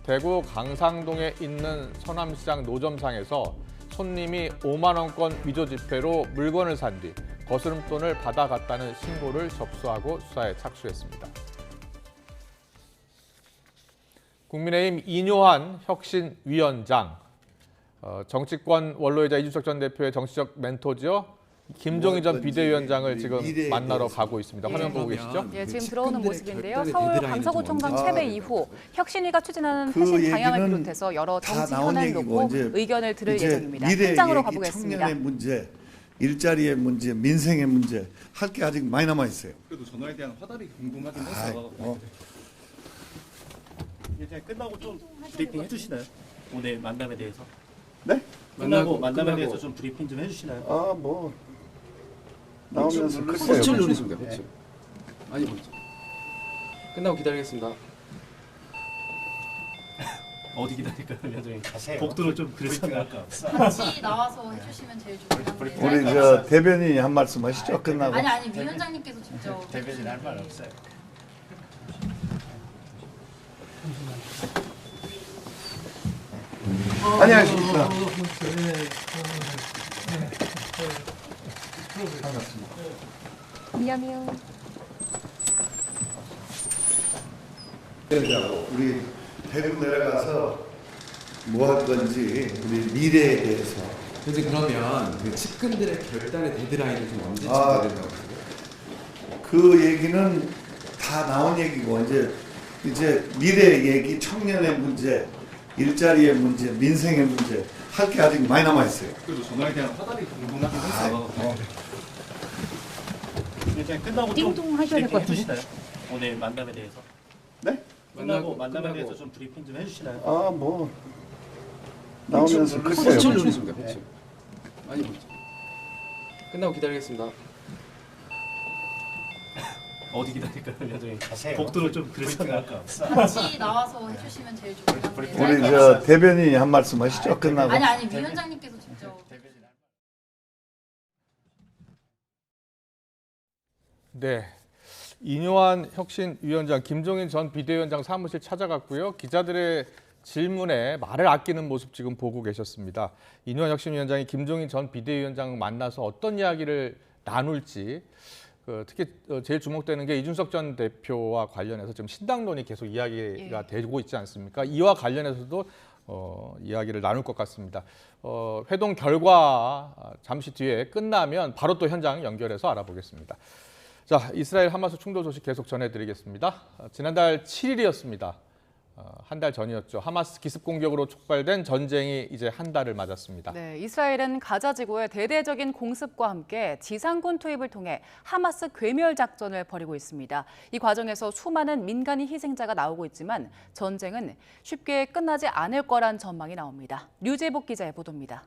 대구 강상동에 있는 서남시장 노점상에서 손님이 5만 원권 위조 지폐로 물건을 산 뒤 거스름돈을 받아갔다는 신고를 접수하고 수사에 착수했습니다. 국민의힘 이뇨한 혁신위원장, 정치권 원로이자 이준석 전 대표의 정치적 멘토죠. 김종인 전 비대위원장을 지금 만나러 가고 있습니다. 화면 보고 계시죠? 예, 지금 들어오는 모습인데요. 서울 강서구청장 체배 이후 혁신위가 추진하는 쇄신 방향을 비롯해서 여러 정치 현안을 놓고 의견을 들을 예정입니다. 현장으로 가보겠습니다. 청년의 문제, 일자리의 문제, 민생의 문제 할 게 아직 많이 남아 있어요. 그래도 전화에 대한 화답이 궁금하긴 해서. 이제 끝나고 좀 브리핑 해주시나요? 오늘 만남에 대해서? 네? 끝나고 만남에 대해서 좀 브리핑 좀 해주시나요? 뭐 나오면서 호출 노리십니까? 호출. 아니 뭐죠? 끝나고 기다리겠습니다. 어디 기다릴까요, 위원장님? 가세요. 복도로 좀 그랬잖아요. 같이 나와서 해주시면 제일 좋겠는데. 우리 저 대변인이 한 말씀 하시죠. 끝나고. 아니 위원장님께서 직접. 대변인 할 말 없어요. 안녕하십니까. 반갑습니다. 안녕하세요. 우리 대구 내려가서 뭐 할 건지 우리 미래에 대해서. 현재 그러면 그 측근들의 결단의 데드라인을 좀 언제쯤 돼야 된다고 보세요? 그 얘기는 다 나온 얘기고 이제 미래 얘기, 청년의 문제, 일자리의 문제, 민생의 문제 할 게 아직 많이 남아 있어요. 그래도 전화에 대한 화답이 궁금하긴 해서. 이제 끝나고 좀 브리핑 해주시나요? 오늘 만남에 대해서? 네? 끝나고 만남에 대해서 좀 브리핑 좀 해주시나요? 뭐 나오면서 호출 노리십니까? 호출. 아니 뭐죠? 끝나고 기다리겠습니다. 어디 기다릴까요, 위원장님? 가세요. 복도로 좀 그랬잖아요. 같이 나와서 해주시면 제일 좋겠는데. 우리 저 대변인이 한 말씀 하시죠. 끝나고. 아니 위원장님께서 직접. 네, 이뇨한 혁신위원장, 김종인 전 비대위원장 사무실 찾아갔고요. 기자들의 질문에 말을 아끼는 모습 지금 보고 계셨습니다. 이뇨한 혁신위원장이 김종인 전 비대위원장 만나서 어떤 이야기를 나눌지, 특히 제일 주목되는 게 이준석 전 대표와 관련해서 지금 신당론이 계속 이야기가 되고 있지 않습니까? 이와 관련해서도 이야기를 나눌 것 같습니다. 회동 결과 잠시 뒤에 끝나면 바로 또 현장 연결해서 알아보겠습니다. 자, 이스라엘 하마스 충돌 소식 계속 전해드리겠습니다. 지난달 7일이었습니다. 한 달 전이었죠. 하마스 기습 공격으로 촉발된 전쟁이 이제 한 달을 맞았습니다. 네, 이스라엘은 가자 지구의 대대적인 공습과 함께 지상군 투입을 통해 하마스 괴멸 작전을 벌이고 있습니다. 이 과정에서 수많은 민간인 희생자가 나오고 있지만 전쟁은 쉽게 끝나지 않을 거란 전망이 나옵니다. 류재복 기자의 보도입니다.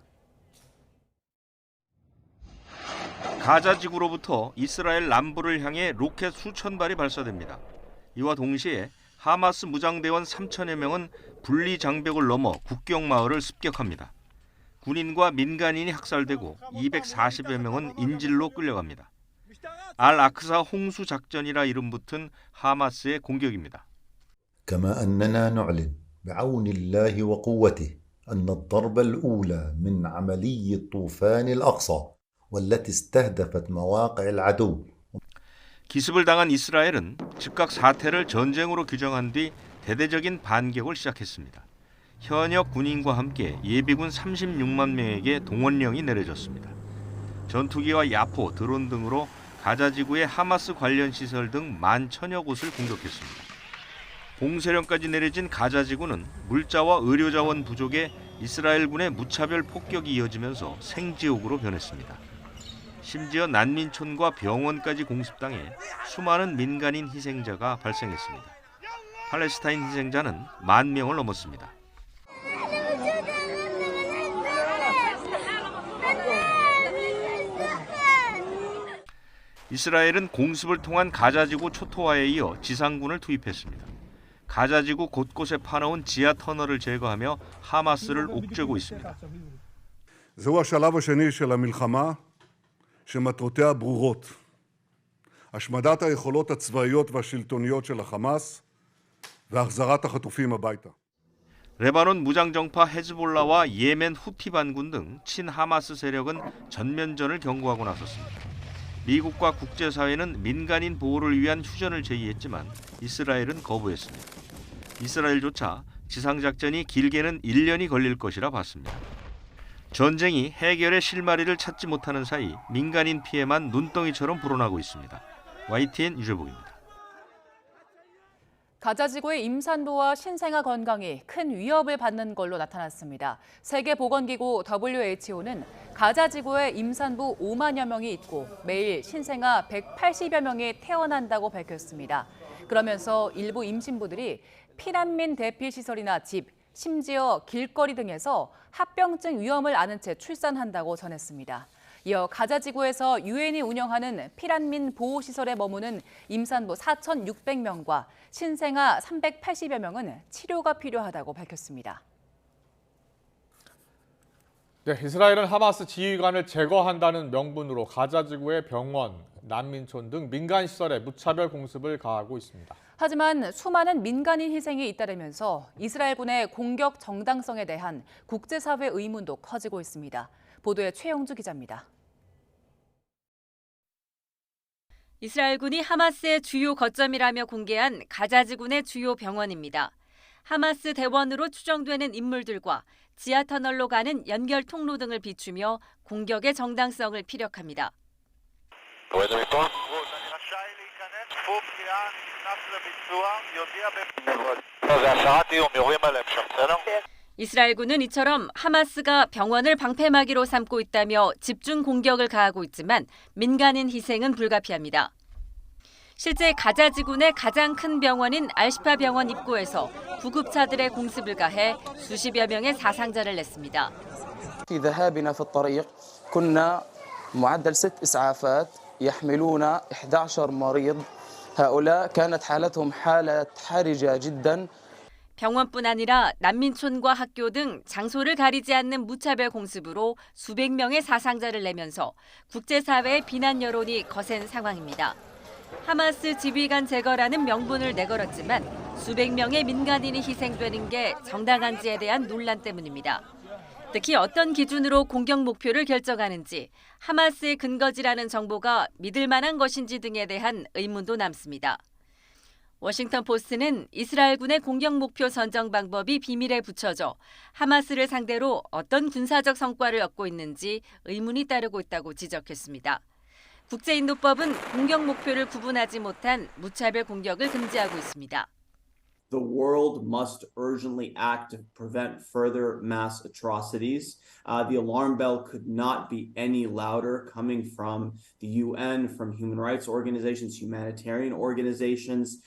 가자 지구로부터 이스라엘 남부를 향해 로켓 수천 발이 발사됩니다. 이와 동시에 하마스 무장대원 3천여 명은 분리 장벽을 넘어 국경 마을을 습격합니다. 군인과 민간인이 학살되고 240여 명은 인질로 끌려갑니다. 알-아크사 홍수 작전이라 이름 붙은 하마스의 공격입니다. كما أننا نعلن بعون الله وقوته أن الضربة الأولى من عملية طوفان الأقصى والتي استهدفت مواقع العدو. 기습을 당한 이스라엘은 즉각 사태를 전쟁으로 규정한 뒤 대대적인 반격을 시작했습니다. 현역 군인과 함께 예비군 36만 명에게 동원령이 내려졌습니다. 전투기와 야포, 드론 등으로 가자 지구의 하마스 관련 시설 등 11,000여 곳을 공격했습니다. 공세령까지 내려진 가자 지구는 물자와 의료 자원 부족에 이스라엘군의 무차별 폭격이 이어지면서 생지옥으로 변했습니다. 심지어 난민촌과 병원까지 공습당해 수많은 민간인 희생자가 발생했습니다. 팔레스타인 희생자는 10,000명을 넘었습니다. 이스라엘은 공습을 통한 가자지구 초토화에 이어 지상군을 투입했습니다. 가자지구 곳곳에 파놓은 지하 터널을 제거하며 하마스를 옥죄고 있습니다. זהו השלב השני של המלחמה, שמטרותיה ברורות. השמדת היכולות הצבאיות והשלטוניות של החמאס והחזרת החטופים הביתה. 레바논 무장정파 헤즈볼라와 예멘 후티 반군 등 친하마스 세력은 전면전을 경고하고 나섰습니다. 미국과 국제사회는 민간인 보호를 위한 휴전을 제의했지만 이스라엘은 거부했습니다. 이스라엘조차 지상작전이 길게는 1년이 걸릴 것이라 봤습니다. 전쟁이 해결의 실마리를 찾지 못하는 사이 민간인 피해만 눈덩이처럼 불어나고 있습니다. YTN 유재복입니다. 가자 지구의 임산부와 신생아 건강이 큰 위협을 받는 걸로 나타났습니다. 세계보건기구 WHO는 가자 지구에 임산부 5만여 명이 있고 매일 신생아 180여 명이 태어난다고 밝혔습니다. 그러면서 일부 임신부들이 피난민 대피 시설이나 집, 심지어 길거리 등에서 합병증 위험을 아는 채 출산한다고 전했습니다. 이어 가자 지구에서 유엔이 운영하는 피난민 보호시설에 머무는 임산부 4,600명과 신생아 380여 명은 치료가 필요하다고 밝혔습니다. 네, 이스라엘은 하마스 지휘관을 제거한다는 명분으로 가자 지구의 병원, 난민촌 등 민간 시설에 무차별 공습을 가하고 있습니다. 하지만 수많은 민간인 희생이 잇따르면서 이스라엘군의 공격 정당성에 대한 국제사회 의문도 커지고 있습니다. 보도에 최영주 기자입니다. 이스라엘군이 하마스의 주요 거점이라며 공개한 가자 지구의 주요 병원입니다. 하마스 대원으로 추정되는 인물들과 지하터널로 가는 연결 통로 등을 비추며 공격의 정당성을 피력합니다. 이스라엘군은 이처럼 하마스가 병원을 방패막이로 삼고 있다며 집중 공격을 가하고 있지만 민간인 희생은 불가피합니다. 실제 가자 지구의 가장 큰 병원인 알시파 병원 입구에서 구급차들의 공습을 가해 수십여 명의 사상자를 냈습니다. في ذهابنا في الطريق كنا معدل 6 إسعافات يحملون 11 مريض. هؤلاء كانت حالتهم حالة حرجة جدا. 병원뿐 아니라 난민촌과 학교 등 장소를 가리지 않는 무차별 공습으로 수백 명의 사상자를 내면서 국제사회의 비난 여론이 거센 상황입니다. 하마스 지휘관 제거라는 명분을 내걸었지만 수백 명의 민간인이 희생되는 게 정당한지에 대한 논란 때문입니다. 특히 어떤 기준으로 공격 목표를 결정하는지, 하마스의 근거지라는 정보가 믿을 만한 것인지 등에 대한 의문도 남습니다. 워싱턴 포스트는 이스라엘군의 공격 목표 선정 방법이 비밀에 붙여져 하마스를 상대로 어떤 군사적 성과를 얻고 있는지 의문이 따르고 있다고 지적했습니다. 국제인도법은 공격 목표를 구분하지 못한 무차별 공격을 금지하고 있습니다. The world must urgently act to prevent further mass atrocities. The alarm bell could not be any louder coming from the UN, from human rights organizations, humanitarian organizations.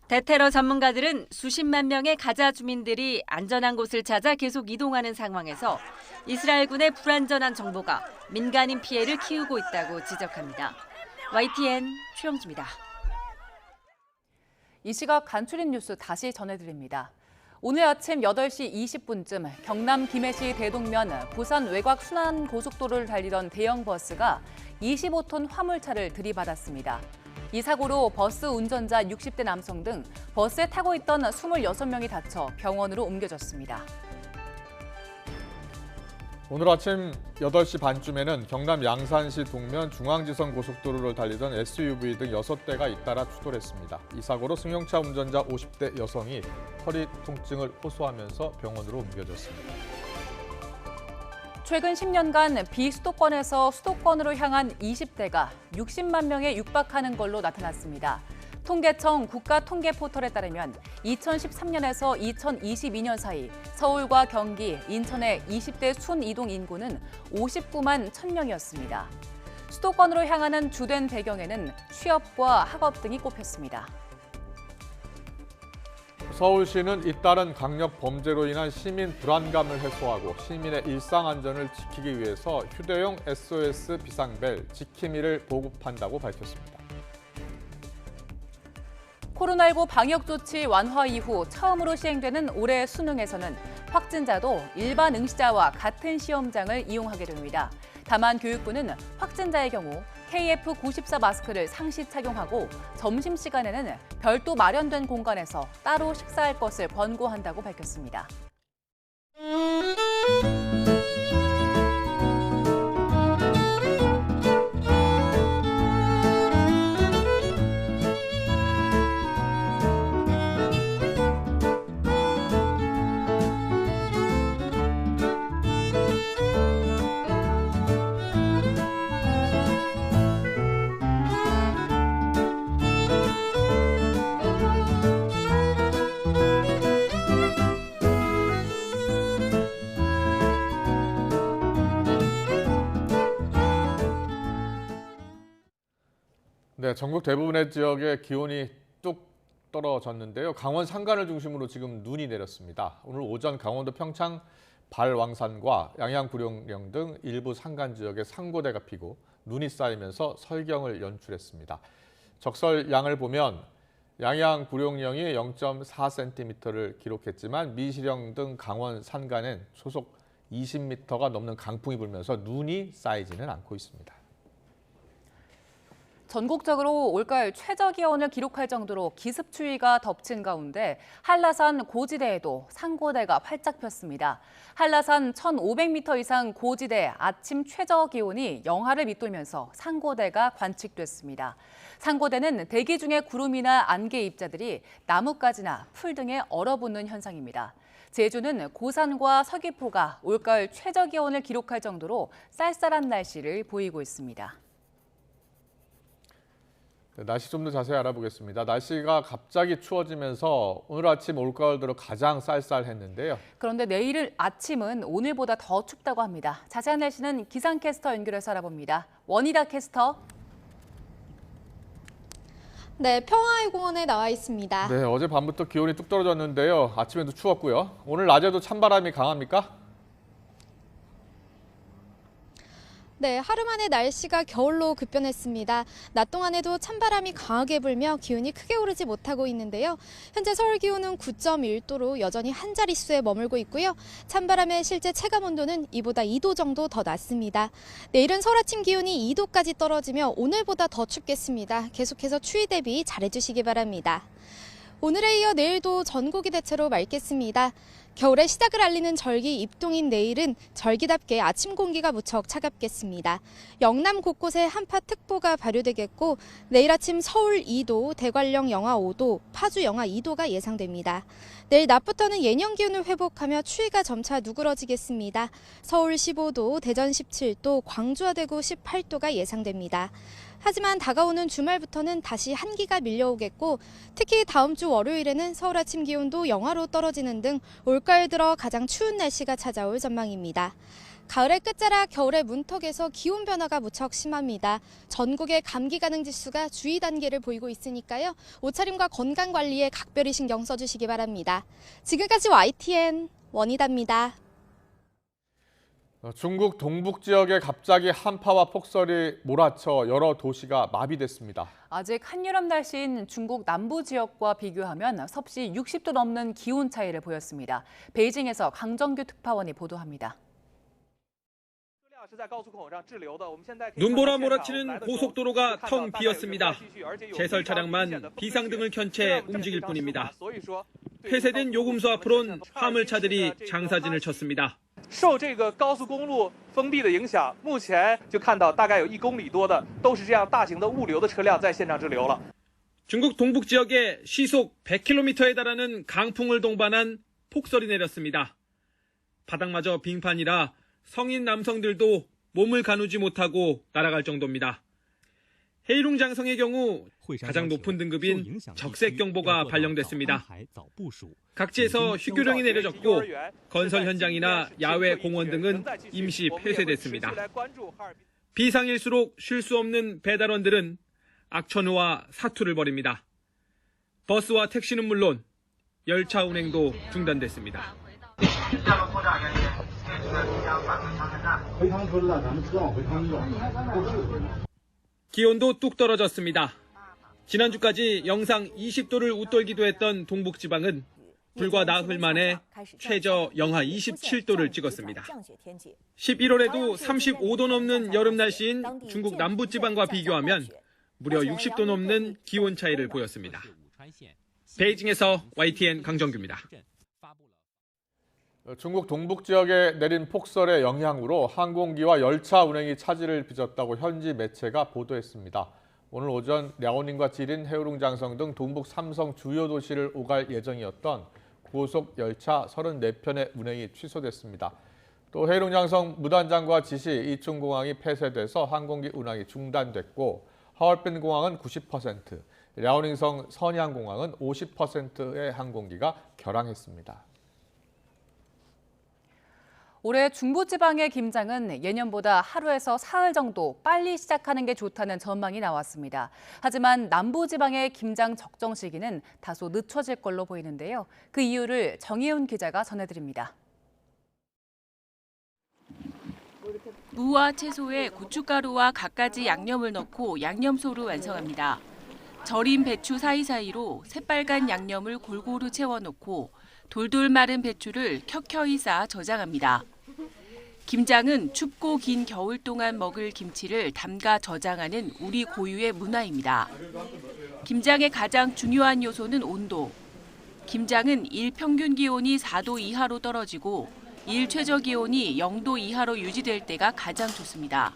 대테러 전문가들은 수십만 명의 가자 주민들이 안전한 곳을 찾아 계속 이동하는 상황에서 이스라엘군의 불안전한 정보가 민간인 피해를 키우고 있다고 지적합니다. YTN 최영주입니다. 이 시각 간추린 뉴스 다시 전해드립니다. 오늘 아침 8시 20분쯤 경남 김해시 대동면 부산 외곽 순환고속도로를 달리던 대형 버스가 25톤 화물차를 들이받았습니다. 이 사고로 버스 운전자 60대 남성 등 버스에 타고 있던 26명이 다쳐 병원으로 옮겨졌습니다. 오늘 아침 8시 반쯤에는 경남 양산시 동면 중앙지선 고속도로를 달리던 SUV 등 6대가 잇따라 추돌했습니다. 이 사고로 승용차 운전자 50대 여성이 허리 통증을 호소하면서 병원으로 옮겨졌습니다. 최근 10년간 비수도권에서 수도권으로 향한 20대가 60만 명에 육박하는 걸로 나타났습니다. 통계청 국가통계포털에 따르면 2013년에서 2022년 사이 서울과 경기, 인천의 20대 순이동 인구는 59만 1,000명이었습니다. 수도권으로 향하는 주된 배경에는 취업과 학업 등이 꼽혔습니다. 서울시는 잇따른 강력 범죄로 인한 시민 불안감을 해소하고 시민의 일상 안전을 지키기 위해서 휴대용 SOS 비상벨 지킴이를 보급한다고 밝혔습니다. 코로나19 방역 조치 완화 이후 처음으로 시행되는 올해 수능에서는 확진자도 일반 응시자와 같은 시험장을 이용하게 됩니다. 다만 교육부는 확진자의 경우 KF94 마스크를 상시 착용하고 점심시간에는 별도 마련된 공간에서 따로 식사할 것을 권고한다고 밝혔습니다. 네, 전국 대부분의 지역의 기온이 뚝 떨어졌는데요. 강원 산간을 중심으로 지금 눈이 내렸습니다. 오늘 오전 강원도 평창 발왕산과 양양 부룡령 등 일부 산간 지역에 상고대가 피고 눈이 쌓이면서 설경을 연출했습니다. 적설량을 보면 양양 부룡령이 0.4cm를 기록했지만 미시령 등 강원 산간엔 초속 20m가 넘는 강풍이 불면서 눈이 쌓이지는 않고 있습니다. 전국적으로 올가을 최저기온을 기록할 정도로 기습추위가 덮친 가운데 한라산 고지대에도 상고대가 활짝 폈습니다. 한라산 1,500m 이상 고지대 아침 최저기온이 영하를 밑돌면서 상고대가 관측됐습니다. 상고대는 대기 중에 구름이나 안개 입자들이 나뭇가지나 풀 등에 얼어붙는 현상입니다. 제주는 고산과 서귀포가 올가을 최저기온을 기록할 정도로 쌀쌀한 날씨를 보이고 있습니다. 네, 날씨 좀 더 자세히 알아보겠습니다. 날씨가 갑자기 추워지면서 오늘 아침 올가을 들어 가장 쌀쌀했는데요. 그런데 내일 아침은 오늘보다 더 춥다고 합니다. 자세한 날씨는 기상캐스터 연결해서 알아봅니다. 원희다 캐스터. 네, 평화의 공원에 나와 있습니다. 네, 어제 밤부터 기온이 뚝 떨어졌는데요. 아침에도 추웠고요. 오늘 낮에도 찬바람이 강합니까? 네, 하루 만에 날씨가 겨울로 급변했습니다. 낮 동안에도 찬바람이 강하게 불며 기온이 크게 오르지 못하고 있는데요. 현재 서울 기온은 9.1도로 여전히 한 자릿수에 머물고 있고요. 찬바람의 실제 체감 온도는 이보다 2도 정도 더 낮습니다. 내일은 서울 아침 기온이 2도까지 떨어지며 오늘보다 더 춥겠습니다. 계속해서 추위 대비 잘해주시기 바랍니다. 오늘에 이어 내일도 전국이 대체로 맑겠습니다. 겨울의 시작을 알리는 절기 입동인 내일은 절기답게 아침 공기가 무척 차갑겠습니다. 영남 곳곳에 한파특보가 발효되겠고 내일 아침 서울 2도, 대관령 영하 5도, 파주 영하 2도가 예상됩니다. 내일 낮부터는 예년 기온을 회복하며 추위가 점차 누그러지겠습니다. 서울 15도, 대전 17도, 광주와 대구 18도가 예상됩니다. 하지만 다가오는 주말부터는 다시 한기가 밀려오겠고 특히 다음 주 월요일에는 서울 아침 기온도 영하로 떨어지는 등 올가을 들어 가장 추운 날씨가 찾아올 전망입니다. 가을의 끝자락 겨울의 문턱에서 기온 변화가 무척 심합니다. 전국의 감기 가능 지수가 주의 단계를 보이고 있으니까요. 옷차림과 건강 관리에 각별히 신경 써주시기 바랍니다. 지금까지 YTN 원희다입니다. 중국 동북 지역에 갑자기 한파와 폭설이 몰아쳐 여러 도시가 마비됐습니다. 아직 한여름 날씨인 중국 남부 지역과 비교하면 섭씨 60도 넘는 기온 차이를 보였습니다. 베이징에서 강정규 특파원이 보도합니다. 눈보라 몰아치는 고속도로가 텅 비었습니다. 제설 차량만 비상등을 켠 채 움직일 뿐입니다. 폐쇄된 요금소 앞으론 화물차들이 장사진을 쳤습니다. 受这个高速公路封闭的影响，目前就看到大概有1公里多的都是这样大型的物流的车辆在线上滞留了。 중국 동북 지역에 시속 100km에 달하는 강풍을 동반한 폭설이 내렸습니다. 바닥마저 빙판이라 성인 남성들도 몸을 가누지 못하고 날아갈 정도입니다. 헤이룽 장성의 경우 가장 높은 등급인 적색경보가 발령됐습니다. 각지에서 휴교령이 내려졌고 건설 현장이나 야외 공원 등은 임시 폐쇄됐습니다. 비상일수록 쉴 수 없는 배달원들은 악천후와 사투를 벌입니다. 버스와 택시는 물론 열차 운행도 중단됐습니다. 기온도 뚝 떨어졌습니다. 지난주까지 영상 20도를 웃돌기도 했던 동북지방은 불과 나흘 만에 최저 영하 27도를 찍었습니다. 11월에도 35도 넘는 여름 날씨인 중국 남부지방과 비교하면 무려 60도 넘는 기온 차이를 보였습니다. 베이징에서 YTN 강정규입니다. 중국 동북 지역에 내린 폭설의 영향으로 항공기와 열차 운행이 차질을 빚었다고 현지 매체가 보도했습니다. 오늘 오전 랴오닝과 지린, 해우룽장성 등 동북 3성 주요 도시를 오갈 예정이었던 고속 열차 34편의 운행이 취소됐습니다. 또 해우룽장성 무단장과 지시 이춘공항이 폐쇄돼서 항공기 운항이 중단됐고 하얼빈 공항은 90%, 랴오닝성 선양공항은 50%의 항공기가 결항했습니다. 올해 중부지방의 김장은 예년보다 하루에서 사흘 정도 빨리 시작하는 게 좋다는 전망이 나왔습니다. 하지만 남부지방의 김장 적정 시기는 다소 늦춰질 걸로 보이는데요. 그 이유를 정혜훈 기자가 전해드립니다. 무와 채소에 고춧가루와 갖가지 양념을 넣고 양념소로 완성합니다. 절인 배추 사이사이로 새빨간 양념을 골고루 채워놓고 돌돌 마른 배추를 켜켜이 쌓아 저장합니다. 김장은 춥고 긴 겨울 동안 먹을 김치를 담가 저장하는 우리 고유의 문화입니다. 김장의 가장 중요한 요소는 온도. 김장은 일 평균 기온이 4도 이하로 떨어지고 일 최저 기온이 0도 이하로 유지될 때가 가장 좋습니다.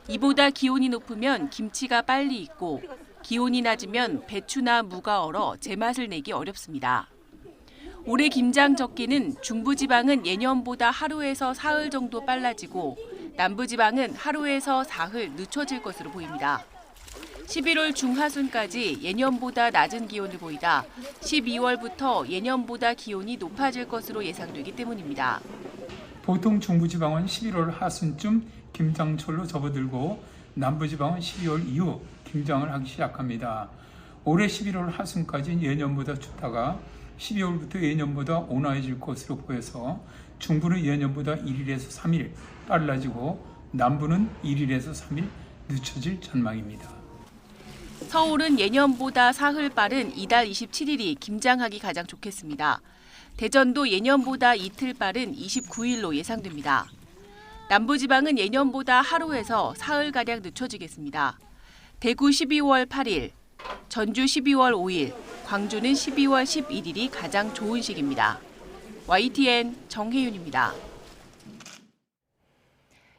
이보다 기온이 높으면 김치가 빨리 익고 기온이 낮으면 배추나 무가 얼어 제맛을 내기 어렵습니다. 올해 김장 적기는 중부지방은 예년보다 하루에서 사흘 정도 빨라지고 남부지방은 하루에서 사흘 늦춰질 것으로 보입니다. 11월 중하순까지 예년보다 낮은 기온을 보이다 12월부터 예년보다 기온이 높아질 것으로 예상되기 때문입니다. 보통 중부지방은 11월 하순쯤 김장철로 접어들고 남부지방은 12월 이후 김장을 하기 시작합니다. 올해 11월 하순까지는 예년보다 춥다가 12월부터 예년보다 온화해질 것으로 보여서 중부는 예년보다 1일에서 3일 빨라지고 남부는 1일에서 3일 늦춰질 전망입니다. 서울은 예년보다 사흘 빠른 이달 27일이 김장하기 가장 좋겠습니다. 대전도 예년보다 이틀 빠른 29일로 예상됩니다. 남부지방은 예년보다 하루에서 사흘가량 늦춰지겠습니다. 대구 12월 8일, 전주 12월 5일, 광주는 12월 11일이 가장 좋은 시기입니다. YTN 정혜윤입니다.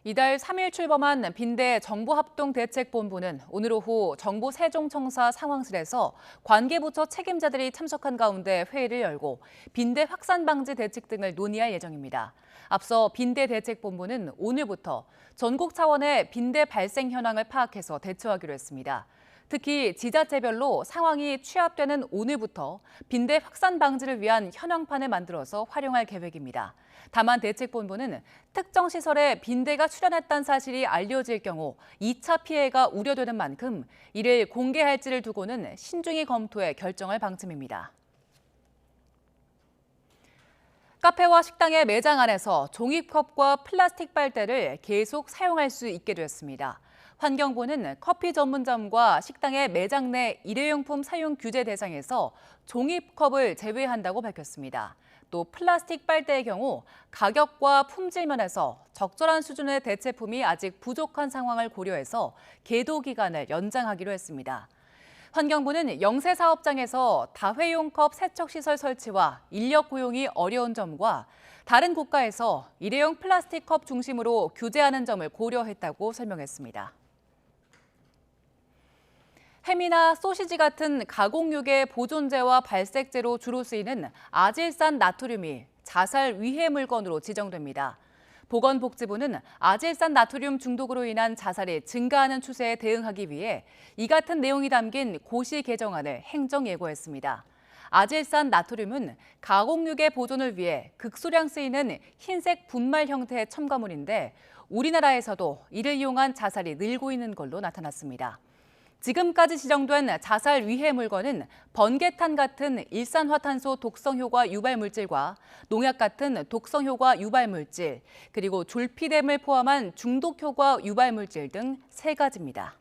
이달 3일 출범한 빈대 정부합동대책본부는 오늘 오후 정부 세종청사 상황실에서 관계부처 책임자들이 참석한 가운데 회의를 열고 빈대 확산 방지 대책 등을 논의할 예정입니다. 앞서 빈대 대책본부는 오늘부터 전국 차원의 빈대 발생 현황을 파악해서 대처하기로 했습니다. 특히 지자체별로 상황이 취합되는 오늘부터 빈대 확산 방지를 위한 현황판을 만들어서 활용할 계획입니다. 다만 대책본부는 특정 시설에 빈대가 출현했다는 사실이 알려질 경우 2차 피해가 우려되는 만큼 이를 공개할지를 두고는 신중히 검토해 결정할 방침입니다. 카페와 식당의 매장 안에서 종이컵과 플라스틱 빨대를 계속 사용할 수 있게 되었습니다. 환경부는 커피 전문점과 식당의 매장 내 일회용품 사용 규제 대상에서 종이컵을 제외한다고 밝혔습니다. 또 플라스틱 빨대의 경우 가격과 품질 면에서 적절한 수준의 대체품이 아직 부족한 상황을 고려해서 계도 기간을 연장하기로 했습니다. 환경부는 영세 사업장에서 다회용 컵 세척시설 설치와 인력 고용이 어려운 점과 다른 국가에서 일회용 플라스틱 컵 중심으로 규제하는 점을 고려했다고 설명했습니다. 햄이나 소시지 같은 가공육의 보존제와 발색제로 주로 쓰이는 아질산 나트륨이 자살 위해 물건으로 지정됩니다. 보건복지부는 아질산 나트륨 중독으로 인한 자살이 증가하는 추세에 대응하기 위해 이 같은 내용이 담긴 고시 개정안을 행정 예고했습니다. 아질산 나트륨은 가공육의 보존을 위해 극소량 쓰이는 흰색 분말 형태의 첨가물인데 우리나라에서도 이를 이용한 자살이 늘고 있는 걸로 나타났습니다. 지금까지 지정된 자살 위해 물건은 번개탄 같은 일산화탄소 독성 효과 유발 물질과 농약 같은 독성 효과 유발 물질, 그리고 졸피뎀을 포함한 중독 효과 유발 물질 등 3가지입니다.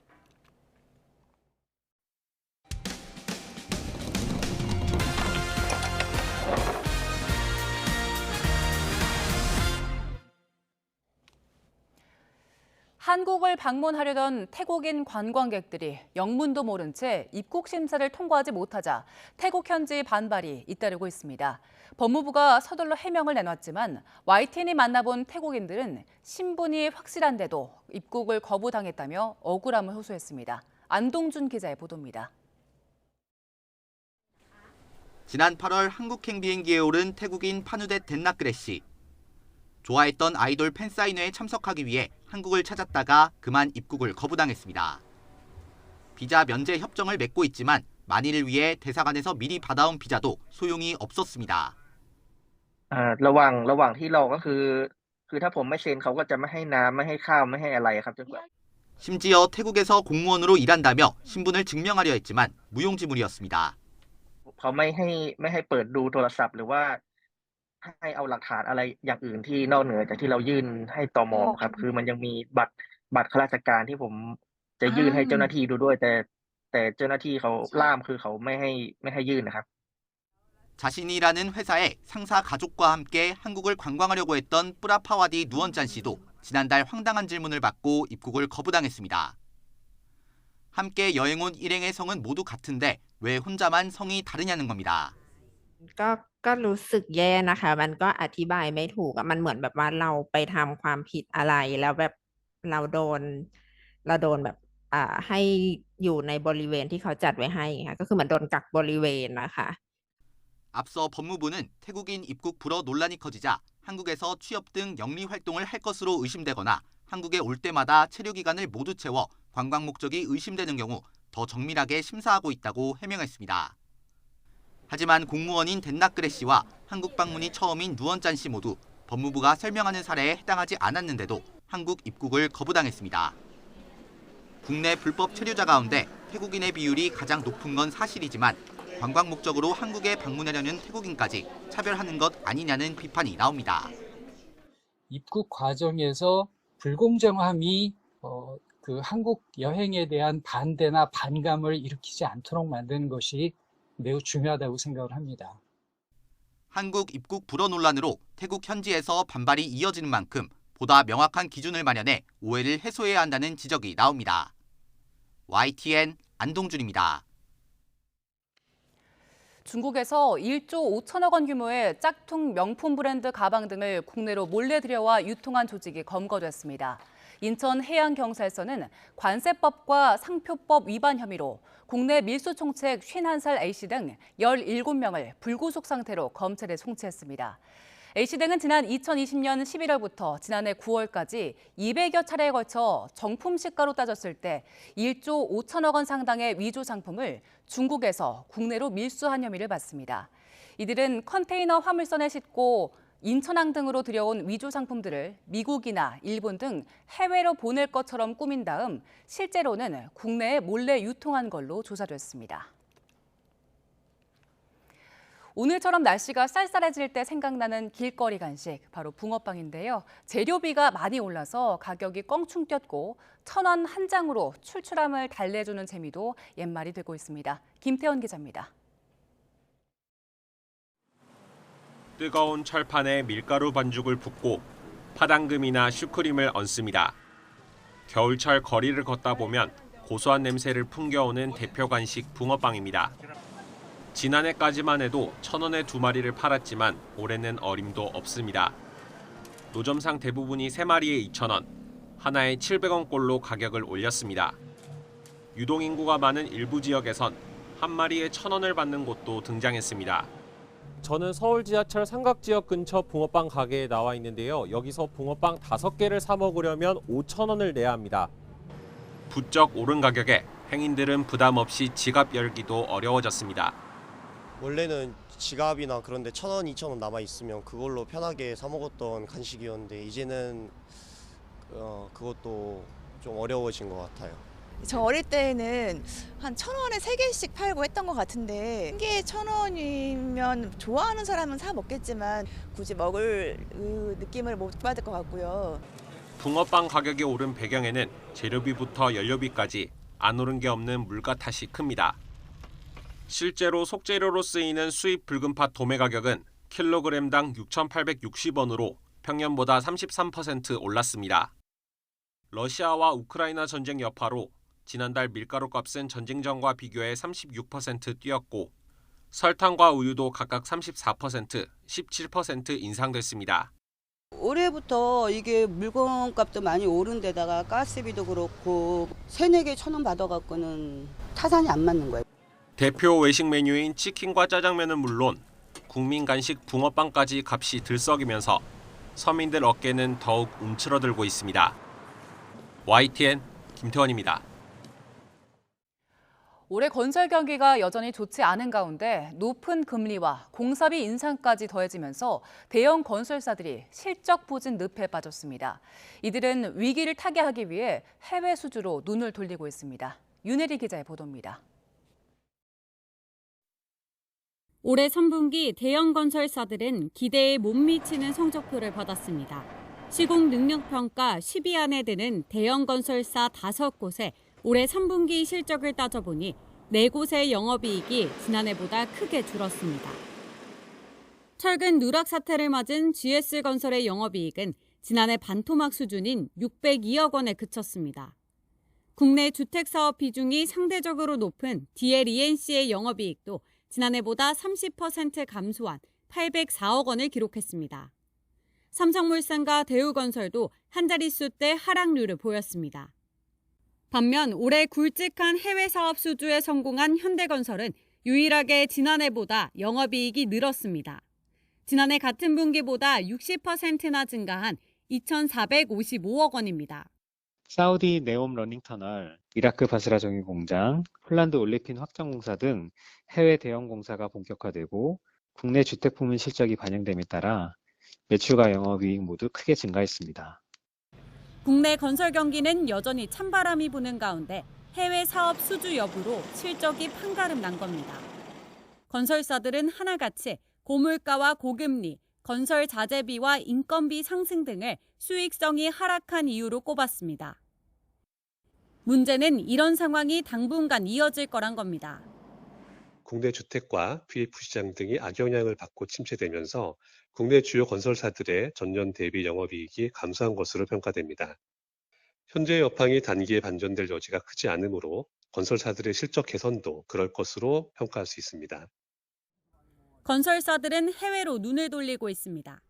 한국을 방문하려던 태국인 관광객들이 영문도 모른 채 입국 심사를 통과하지 못하자 태국 현지 반발이 잇따르고 있습니다. 법무부가 서둘러 해명을 내놨지만 YTN이 만나본 태국인들은 신분이 확실한데도 입국을 거부당했다며 억울함을 호소했습니다. 안동준 기자의 보도입니다. 지난 8월 한국행 비행기에 오른 태국인 파누댓 덴나크레 씨. 좋아했던 아이돌 팬사인회에 참석하기 위해 한국을 찾았다가 그만 입국을 거부당했습니다. 비자 면제 협정을 맺고 있지만 만일을 위해 대사관에서 미리 받아온 비자도 소용이 없었습니다. ระหว่างที่รอก็คือถ้าผมไม่เซ็นเขาก็จะไม่ให้น้ำไม่ให้ข้าวไม่ให้อะไรครับจนกว่า 심지어 태국에서 공무원으로 일한다며 신분을 증명하려 했지만 무용지물이었습니다. เขาไม่ให้เปิดดูโทรศัพท์หรือว่าให้เอาหลักฐานอะไรอย่างอื่นที่นอกเหนือจากที่เรายื่นให้ตม.ครับคือมันยังมีบัตรข้าราชการที่ผมจะยื่นให้เจ้าหน้าที่ดูด้วยแต่เจ้าหน้าที่เขาล่ามคือเขาไม่ให้ยื่นนะครับ 자신이 일하는 회사에 상사 가족과 함께 한국을 관광하려고 했던 뿌라파와디 누원짠 씨도 지난달 황당한 질문을 받고 입국을 거부당했습니다. 함께 여행 온 일행의 성은 모두 같은데 왜 혼자만 성이 다르냐는 겁니다. ก็รู้สึกแย่นะคะมันก็อธิบายไม่ถูกมันเหมือนแบบว่าเราไปทำความผิดอะไรแล้วแบบเราโดนแบบให้อยู่ในบริเวณที่เขาจัดไว้ให้ค่ะก็คือเหมือนโดนกักบริเวณนะคะ 앞서 법무부는 태국인 입국 불허 논란이 커지자 한국에서 취업 등 영리 활동을 할 것으로 의심되거나 한국에 올 때마다 체류 기간을 모두 채워 관광 목적이 의심되는 경우 더 정밀하게 심사하고 있다고 해명했습니다. 하지만 공무원인 덴나크레 씨와 한국 방문이 처음인 누원짠 씨 모두 법무부가 설명하는 사례에 해당하지 않았는데도 한국 입국을 거부당했습니다. 국내 불법 체류자 가운데 태국인의 비율이 가장 높은 건 사실이지만 관광 목적으로 한국에 방문하려는 태국인까지 차별하는 것 아니냐는 비판이 나옵니다. 입국 과정에서 불공정함이 그 한국 여행에 대한 반대나 반감을 일으키지 않도록 만드는 것이 매우 중요하다고 생각을 합니다. 한국 입국 불허 논란으로 태국 현지에서 반발이 이어지는 만큼 보다 명확한 기준을 마련해 오해를 해소해야 한다는 지적이 나옵니다. YTN 안동준입니다. 중국에서 1조 5천억 원 규모의 짝퉁 명품 브랜드 가방 등을 국내로 몰래 들여와 유통한 조직이 검거됐습니다. 인천해양경찰서는 관세법과 상표법 위반 혐의로 국내 밀수총책 51살 A씨 등 17명을 불구속 상태로 검찰에 송치했습니다. A씨 등은 지난 2020년 11월부터 지난해 9월까지 200여 차례에 걸쳐 정품 시가로 따졌을 때 1조 5천억 원 상당의 위조 상품을 중국에서 국내로 밀수한 혐의를 받습니다. 이들은 컨테이너 화물선에 싣고 인천항 등으로 들여온 위조 상품들을 미국이나 일본 등 해외로 보낼 것처럼 꾸민 다음 실제로는 국내에 몰래 유통한 걸로 조사됐습니다. 오늘처럼 날씨가 쌀쌀해질 때 생각나는 길거리 간식, 바로 붕어빵인데요. 재료비가 많이 올라서 가격이 껑충 뛰었고 1,000원 한 장으로 출출함을 달래주는 재미도 옛말이 되고 있습니다. 김태원 기자입니다. 뜨거운 철판에 밀가루 반죽을 붓고 파당금이나 슈크림을 얹습니다. 겨울철 거리를 걷다 보면 고소한 냄새를 풍겨오는 대표 간식 붕어빵입니다. 지난해까지만 해도 1,000원에 2마리를 팔았지만 올해는 어림도 없습니다. 노점상 대부분이 3마리에 2,000원, 하나에 700원꼴로 가격을 올렸습니다. 유동인구가 많은 일부 지역에선 한 마리에 1,000원을 받는 곳도 등장했습니다. 저는 서울 지하철 삼각지역 근처 붕어빵 가게에 나와 있는데요. 여기서 붕어빵 5개를 사 먹으려면 5,000원을 내야 합니다. 부쩍 오른 가격에 행인들은 부담 없이 지갑 열기도 어려워졌습니다. 원래는 지갑이나 그런 데 1,000원, 2,000원 남아 있으면 그걸로 편하게 사 먹었던 간식이었는데 이제는 그것도 좀 어려워진 것 같아요. 저 어릴 때는 한 1,000원에 3개씩 팔고 했던 것 같은데 1개에 1,000원이면 좋아하는 사람은 사 먹겠지만 굳이 먹을 느낌을 못 받을 것 같고요. 붕어빵 가격이 오른 배경에는 재료비부터 연료비까지 안 오른 게 없는 물가 탓이 큽니다. 실제로 속재료로 쓰이는 수입 붉은팥 도매 가격은 킬로그램당 6,860원으로 평년보다 33% 올랐습니다. 러시아와 우크라이나 전쟁 여파로 지난달 밀가루 값은 전쟁 전과 비교해 36% 뛰었고 설탕과 우유도 각각 34%, 17% 인상됐습니다. 올해부터 이게 물건값도 많이 오른 데다가 가스비도 그렇고 3-4개 1,000원 받아갖고는 타산이 안 맞는 거예요. 대표 외식 메뉴인 치킨과 짜장면은 물론 국민 간식 붕어빵까지 값이 들썩이면서 서민들 어깨는 더욱 움츠러들고 있습니다. YTN 김태원입니다. 올해 건설 경기가 여전히 좋지 않은 가운데 높은 금리와 공사비 인상까지 더해지면서 대형 건설사들이 실적 부진 늪에 빠졌습니다. 이들은 위기를 타개하기 위해 해외 수주로 눈을 돌리고 있습니다. 윤혜리 기자의 보도입니다. 올해 3분기 대형 건설사들은 기대에 못 미치는 성적표를 받았습니다. 시공 능력 평가 10위 안에 드는 대형 건설사 5곳에 올해 3분기 실적을 따져보니 4곳의 영업이익이 지난해보다 크게 줄었습니다. 최근 누락 사태를 맞은 GS건설의 영업이익은 지난해 반토막 수준인 602억 원에 그쳤습니다. 국내 주택사업 비중이 상대적으로 높은 DLENC의 영업이익도 지난해보다 30% 감소한 804억 원을 기록했습니다. 삼성물산과 대우건설도 한 자릿수대 하락률을 보였습니다. 반면 올해 굵직한 해외 사업 수주에 성공한 현대건설은 유일하게 지난해보다 영업이익이 늘었습니다. 지난해 같은 분기보다 60%나 증가한 2,455억 원입니다. 사우디 네옴 러닝터널, 이라크 바스라 정유공장, 폴란드 올리핀 확장공사 등 해외 대형 공사가 본격화되고 국내 주택 부문 실적이 반영됨에 따라 매출과 영업이익 모두 크게 증가했습니다. 국내 건설 경기는 여전히 찬바람이 부는 가운데 해외 사업 수주 여부로 실적이 판가름 난 겁니다. 건설사들은 하나같이 고물가와 고금리, 건설 자재비와 인건비 상승 등을 수익성이 하락한 이유로 꼽았습니다. 문제는 이런 상황이 당분간 이어질 거란 겁니다. 국내 주택과 PF 시장 등이 악영향을 받고 침체되면서 국내 주요 건설사들의 전년 대비 영업이익이 감소한 것으로 평가됩니다. 현재 여파이 단기에 반전될 여지가 크지 않으므로 건설사들의 실적 개선도 그럴 것으로 평가할 수 있습니다. 건설사들은 해외로 눈을 돌리고 있습니다.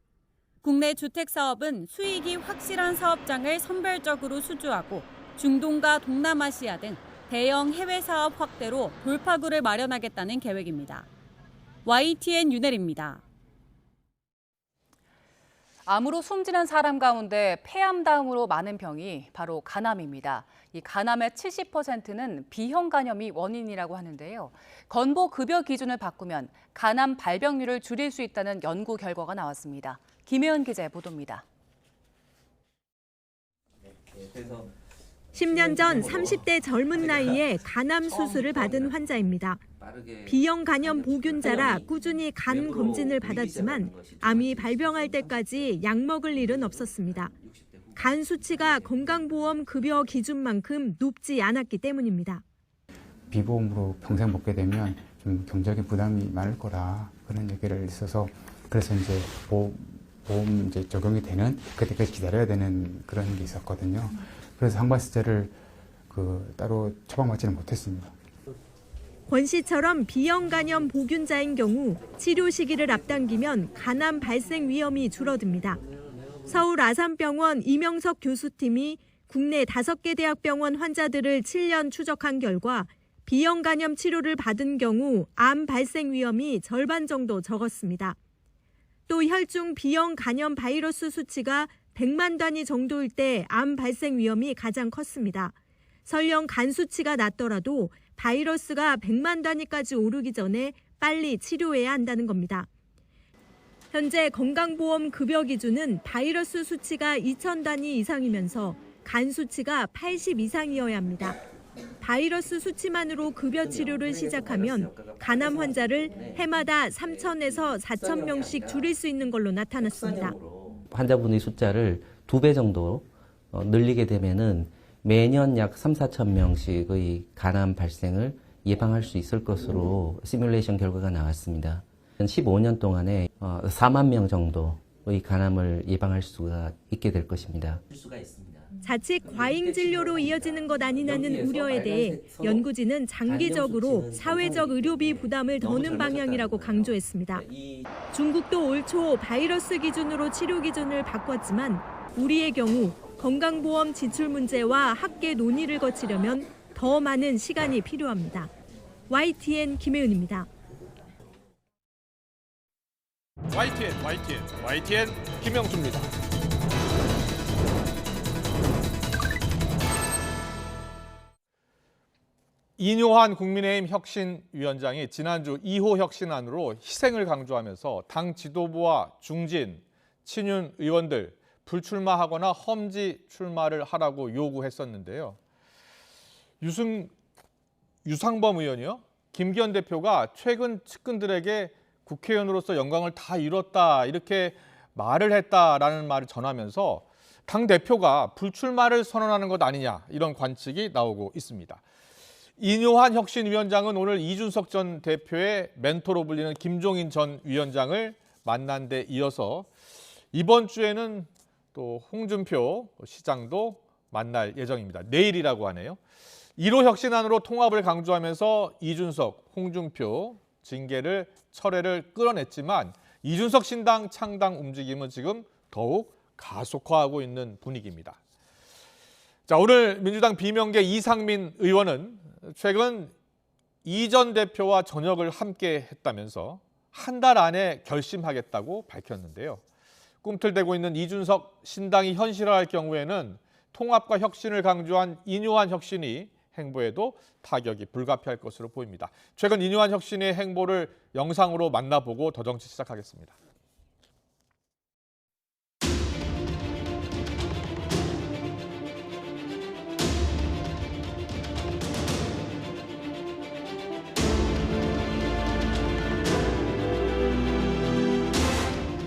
국내 주택사업은 수익이 확실한 사업장을 선별적으로 수주하고 중동과 동남아시아 등 대형 해외 사업 확대로 돌파구를 마련하겠다는 계획입니다. YTN 윤혜리입니다. 암으로 숨지는 사람 가운데 폐암 다음으로 많은 병이 바로 간암입니다. 이 간암의 70%는 B형 간염이 원인이라고 하는데요. 건보 급여 기준을 바꾸면 간암 발병률을 줄일 수 있다는 연구 결과가 나왔습니다. 김혜연 기자의 보도입니다. 10년 전 30대 젊은 나이에 간암 수술을 받은 환자입니다. B형 간염 보균자라 꾸준히 간 검진을 받았지만 암이 발병할 때까지 약 먹을 일은 없었습니다. 간 수치가 건강보험 급여 기준만큼 높지 않았기 때문입니다. 비보험으로 평생 먹게 되면 좀 경제적인 부담이 많을 거라 그런 얘기를 있어서 그래서 이제 보험 이제 적용이 되는 그때까지 기다려야 되는 그런 게 있었거든요. 그래서 항바세제를 따로 처방받지는 못했습니다. 권 씨처럼 B형 간염 보균자인 경우 치료 시기를 앞당기면 간암 발생 위험이 줄어듭니다. 서울 아산병원 이명석 교수팀이 국내 5개 대학병원 환자들을 7년 추적한 결과 B형 간염 치료를 받은 경우 암 발생 위험이 절반 정도 적었습니다. 또 혈중 B형 간염 바이러스 수치가 100만 단위 정도일 때 암 발생 위험이 가장 컸습니다. 설령 간 수치가 낮더라도 바이러스가 100만 단위까지 오르기 전에 빨리 치료해야 한다는 겁니다. 현재 건강보험 급여 기준은 바이러스 수치가 2,000 단위 이상이면서 간 수치가 80 이상이어야 합니다. 바이러스 수치만으로 급여 치료를 시작하면 간암 환자를 해마다 3,000에서 4,000명씩 줄일 수 있는 걸로 나타났습니다. 환자분의 숫자를 2배 정도 늘리게 되면은 매년 약 3-4천 명씩의 간암 발생을 예방할 수 있을 것으로 시뮬레이션 결과가 나왔습니다. 15년 동안에 4만 명 정도의 간암을 예방할 수가 있게 될 것입니다. 자칫 과잉 진료로 이어지는 것 아니냐는 우려에 대해 연구진은 장기적으로 사회적 의료비 부담을 더는 방향이라고 강조했습니다. 중국도 올 초 바이러스 기준으로 치료 기준을 바꿨지만 우리의 경우 건강보험 지출 문제와 학계 논의를 거치려면 더 많은 시간이 필요합니다. YTN 김혜은입니다. YTN 김영수입니다. 이뇨한 국민의힘 혁신위원장이 지난주 2호 혁신안으로 희생을 강조하면서 당 지도부와 중진, 친윤 의원들 불출마하거나 험지 출마를 하라고 요구했었는데요. 유상범 의원이요? 김기현 대표가 최근 측근들에게 국회의원으로서 영광을 다 이뤘다 이렇게 말을 했다라는 말을 전하면서 당대표가 불출마를 선언하는 것 아니냐 이런 관측이 나오고 있습니다. 이뇨한 혁신위원장은 오늘 이준석 전 대표의 멘토로 불리는 김종인 전 위원장을 만난 데 이어서 이번 주에는 또 홍준표 시장도 만날 예정입니다. 내일이라고 하네요. 1호 혁신안으로 통합을 강조하면서 이준석, 홍준표 징계를 철회를 끌어냈지만 이준석 신당 창당 움직임은 지금 더욱 가속화하고 있는 분위기입니다. 자, 오늘 민주당 비명계 이상민 의원은 최근 이 전 대표와 저녁을 함께 했다면서 한 달 안에 결심하겠다고 밝혔는데요. 꿈틀대고 있는 이준석 신당이 현실화할 경우에는 통합과 혁신을 강조한 이뇨한 혁신이 행보에도 타격이 불가피할 것으로 보입니다. 최근 이뇨한 혁신의 행보를 영상으로 만나보고 더 정치 시작하겠습니다.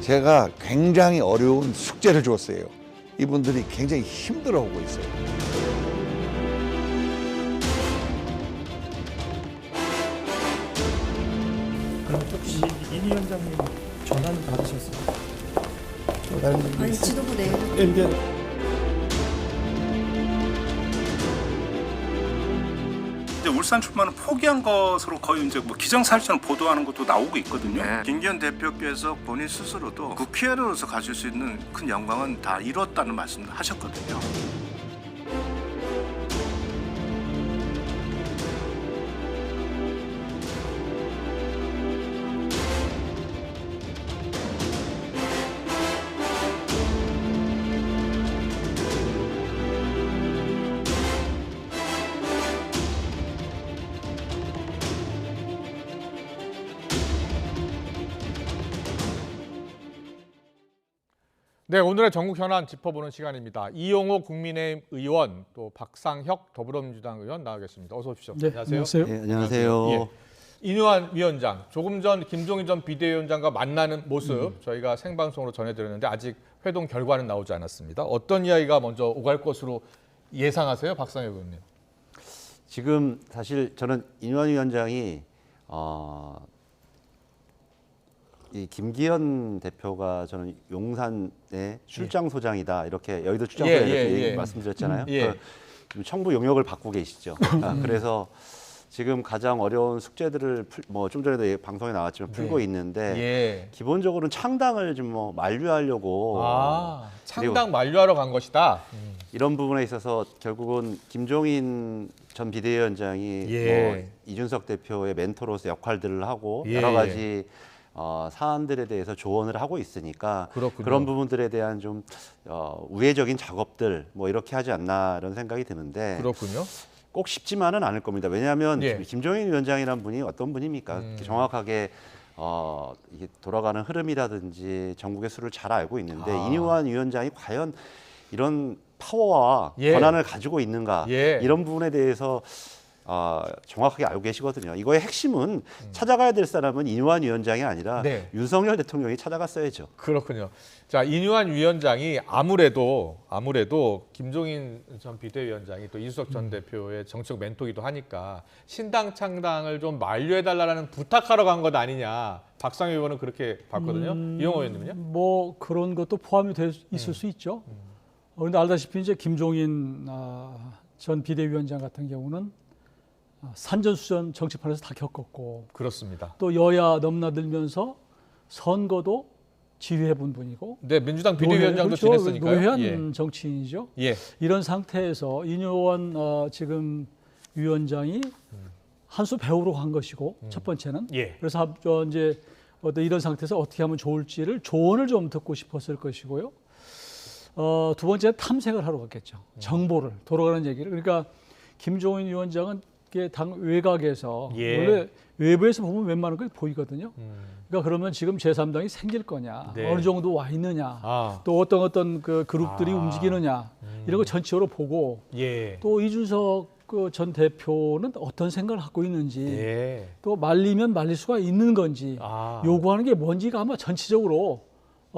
제가 굉장히 어려운 숙제를 줬어요. 이분들이 굉장히 힘들어하고 있어요. 그럼 혹시 이 위원장님 전화는 받으셨어요? 아니, 지도부 내에 울산 출마는 포기한 것으로 거의 이제 뭐 기정사실처럼 보도하는 것도 나오고 있거든요. 김기현 대표께서 본인 스스로도 국회의원으로서 가질 수 있는 큰 영광은 다 이뤘다는 말씀을 하셨거든요. 네, 오늘의 전국 현안 짚어보는 시간입니다. 이용호 국민의힘 의원, 또 박상혁 더불어민주당 의원 나와 계십니다. 어서 오십시오. 네, 안녕하세요. 네, 안녕하세요. 예. 이뇨한 위원장, 조금 전 김종인 전 비대위원장과 만나는 모습 저희가 생방송으로 전해드렸는데 아직 회동 결과는 나오지 않았습니다. 어떤 이야기가 먼저 오갈 것으로 예상하세요, 박상혁 의원님? 지금 사실 저는 이뇨한 위원장이 이 김기현 대표가 저는 용산의 출장소장이다 이렇게 여의도 출장소장 이렇게 말씀드렸잖아요. 지금 청부 용역을 받고 계시죠. 그래서 지금 가장 어려운 숙제들을 뭐 좀 전에도 방송에 나왔지만 풀고 있는데 기본적으로는 창당을 좀 뭐 만류하려고 창당 만류하러 간 것이다. 이런 부분에 있어서 결국은 김종인 전 비대위원장이 뭐 이준석 대표의 멘토로서 역할들을 하고 여러 가지 사안들에 대해서 조언을 하고 있으니까 그렇군요. 그런 부분들에 대한 좀 우회적인 작업들 뭐 이렇게 하지 않나 이런 생각이 드는데 그렇군요. 꼭 쉽지만은 않을 겁니다. 왜냐하면 김종인 위원장이란 분이 어떤 분입니까? 정확하게 이게 돌아가는 흐름이라든지 전국의 수를 잘 알고 있는데 이뇨한 위원장이 과연 이런 파워와 권한을 가지고 있는가 이런 부분에 대해서 정확하게 알고 계시거든요. 이거의 핵심은 찾아가야 될 사람은 이뇨한 위원장이 아니라 윤석열 대통령이 찾아갔어야죠. 그렇군요. 자, 이뇨한 위원장이 아무래도 김종인 전 비대위원장이 또 이준석 전 대표의 정책 멘토기도 하니까 신당 창당을 좀 만류해달라는 부탁하러 간 것 아니냐. 박상혁 의원은 그렇게 봤거든요. 이용호 의원님은요? 뭐 그런 것도 포함이 될 있을 수 있죠. 그런데 알다시피 이제 김종인 전 비대위원장 같은 경우는 산전수전 정치판에서 다 겪었고 그렇습니다. 또 여야 넘나들면서 선거도 지휘해본 분이고 네, 민주당 비대위원장도 지냈으니까요. 노회한 정치인이죠. 예. 이런 상태에서 이뇨원 지금 위원장이 한 수 배우러 간 것이고 첫 번째는 그래서 이제 이런 상태에서 어떻게 하면 좋을지를 조언을 좀 듣고 싶었을 것이고요. 두 번째 탐색을 하러 갔겠죠. 정보를 돌아가는 얘기를. 그러니까 김종인 위원장은 당 외곽에서 원래 외부에서 보면 웬만한 게 보이거든요. 그러니까 그러면 지금 제3당이 생길 거냐, 어느 정도 와 있느냐, 또 어떤 그 그룹들이 움직이느냐 이런 거 전체적으로 보고 또 이준석 전 대표는 어떤 생각을 갖고 있는지 또 말리면 말릴 수가 있는 건지 요구하는 게 뭔지가 아마 전체적으로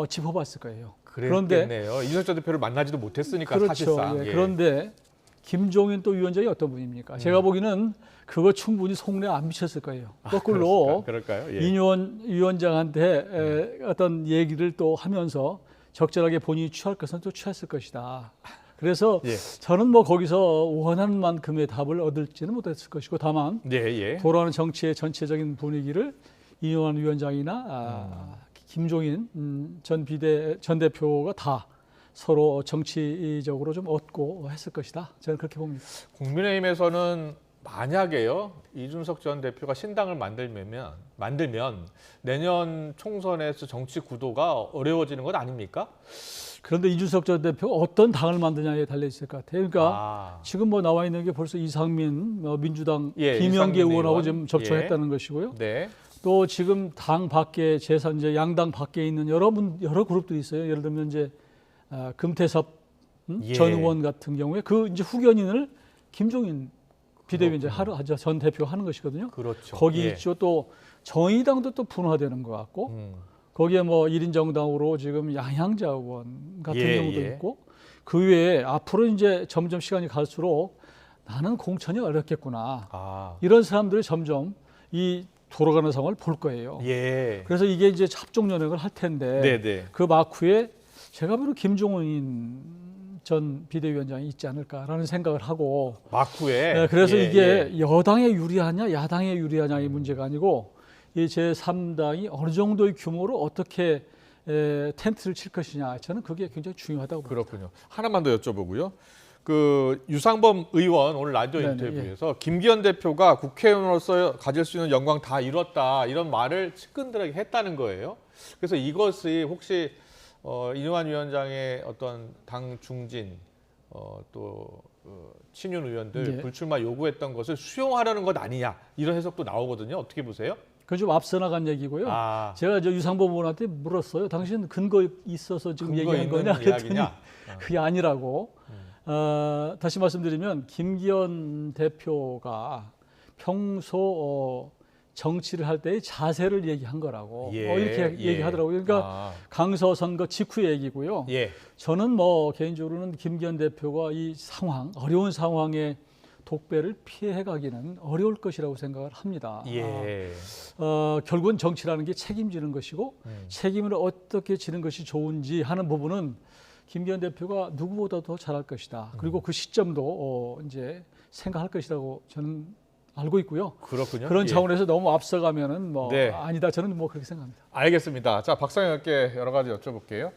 짚어봤을 거예요. 그런데 이준석 전 대표를 만나지도 못했으니까 그렇죠. 사실상. 그런데 김종인 또 위원장이 어떤 분입니까? 제가 보기에는 그거 충분히 속내 안 미쳤을 거예요. 거꾸로 그럴까요? 이뇨원 위원장한테 어떤 얘기를 또 하면서 적절하게 본인이 취할 것은 또 취했을 것이다. 그래서 저는 뭐 거기서 원하는 만큼의 답을 얻을지는 못했을 것이고 다만 돌아가는 정치의 전체적인 분위기를 이뇨원 위원장이나 김종인 전 대표가 다 서로 정치적으로 좀 얻고 했을 것이다. 저는 그렇게 봅니다. 국민의힘에서는 만약에요, 이준석 전 대표가 신당을 만들면 내년 총선에서 정치 구도가 어려워지는 것 아닙니까? 그런데 이준석 전 대표가 어떤 당을 만드냐에 달려 있을 것 같아요. 그러니까 지금 뭐 나와 있는 게 벌써 이상민 민주당 김영기 의원하고 지금 접촉했다는 것이고요. 또 지금 당 밖에 이제 양당 밖에 있는 여러 그룹들이 있어요. 예를 들면 이제 금태섭 전 의원 같은 경우에 그 이제 후견인을 김종인 비대위원장 전 대표가 하는 것이거든요. 그렇죠. 거기 있죠. 또 정의당도 또 분화되는 것 같고 거기에 뭐 1인 정당으로 지금 양향자 의원 같은 경우도 있고 그 외에 앞으로 이제 점점 시간이 갈수록 나는 공천이 어렵겠구나. 이런 사람들이 점점 이 돌아가는 상황을 볼 거예요. 그래서 이게 이제 합종 연행을 할 텐데 그 막후에 제가 보기로 김종인 전 비대위원장이 있지 않을까라는 생각을 하고 막후에 그래서 이게 여당에 유리하냐 야당에 유리하냐의 문제가 아니고 이 제3당이 어느 정도의 규모로 어떻게 텐트를 칠 것이냐 저는 그게 굉장히 중요하다고 봅니다. 그렇군요. 하나만 더 여쭤보고요. 그 유상범 의원 오늘 라디오 인터뷰에서 김기현 대표가 국회의원으로서 가질 수 있는 영광 다 이뤘다 이런 말을 측근들에게 했다는 거예요. 그래서 이것이 혹시 이뇨한 위원장의 어떤 당 중진 또 친윤 의원들 불출마 요구했던 것을 수용하려는 것 아니냐 이런 해석도 나오거든요. 어떻게 보세요? 그건 좀 앞서 나간 얘기고요. 제가 유상범 의원한테 물었어요. 당신 근거 있어서 지금 얘기한 거냐? 그랬더니 그게 아니라고. 다시 말씀드리면 김기현 대표가 평소 정치를 할 때의 자세를 얘기한 거라고 이렇게 얘기하더라고요. 그러니까 강서 선거 직후 얘기고요. 저는 뭐 개인적으로는 김기현 대표가 이 상황, 어려운 상황에 독배를 피해 가기는 어려울 것이라고 생각을 합니다. 결국은 정치라는 게 책임지는 것이고 책임을 어떻게 지는 것이 좋은지 하는 부분은 김기현 대표가 누구보다 더 잘할 것이다. 그리고 그 시점도 이제 생각할 것이라고 저는 알고 있고요. 그렇군요. 그런 차원에서 너무 앞서가면은 뭐 아니다. 저는 뭐 그렇게 생각합니다. 알겠습니다. 자, 박상혁께 여러 가지 여쭤볼게요.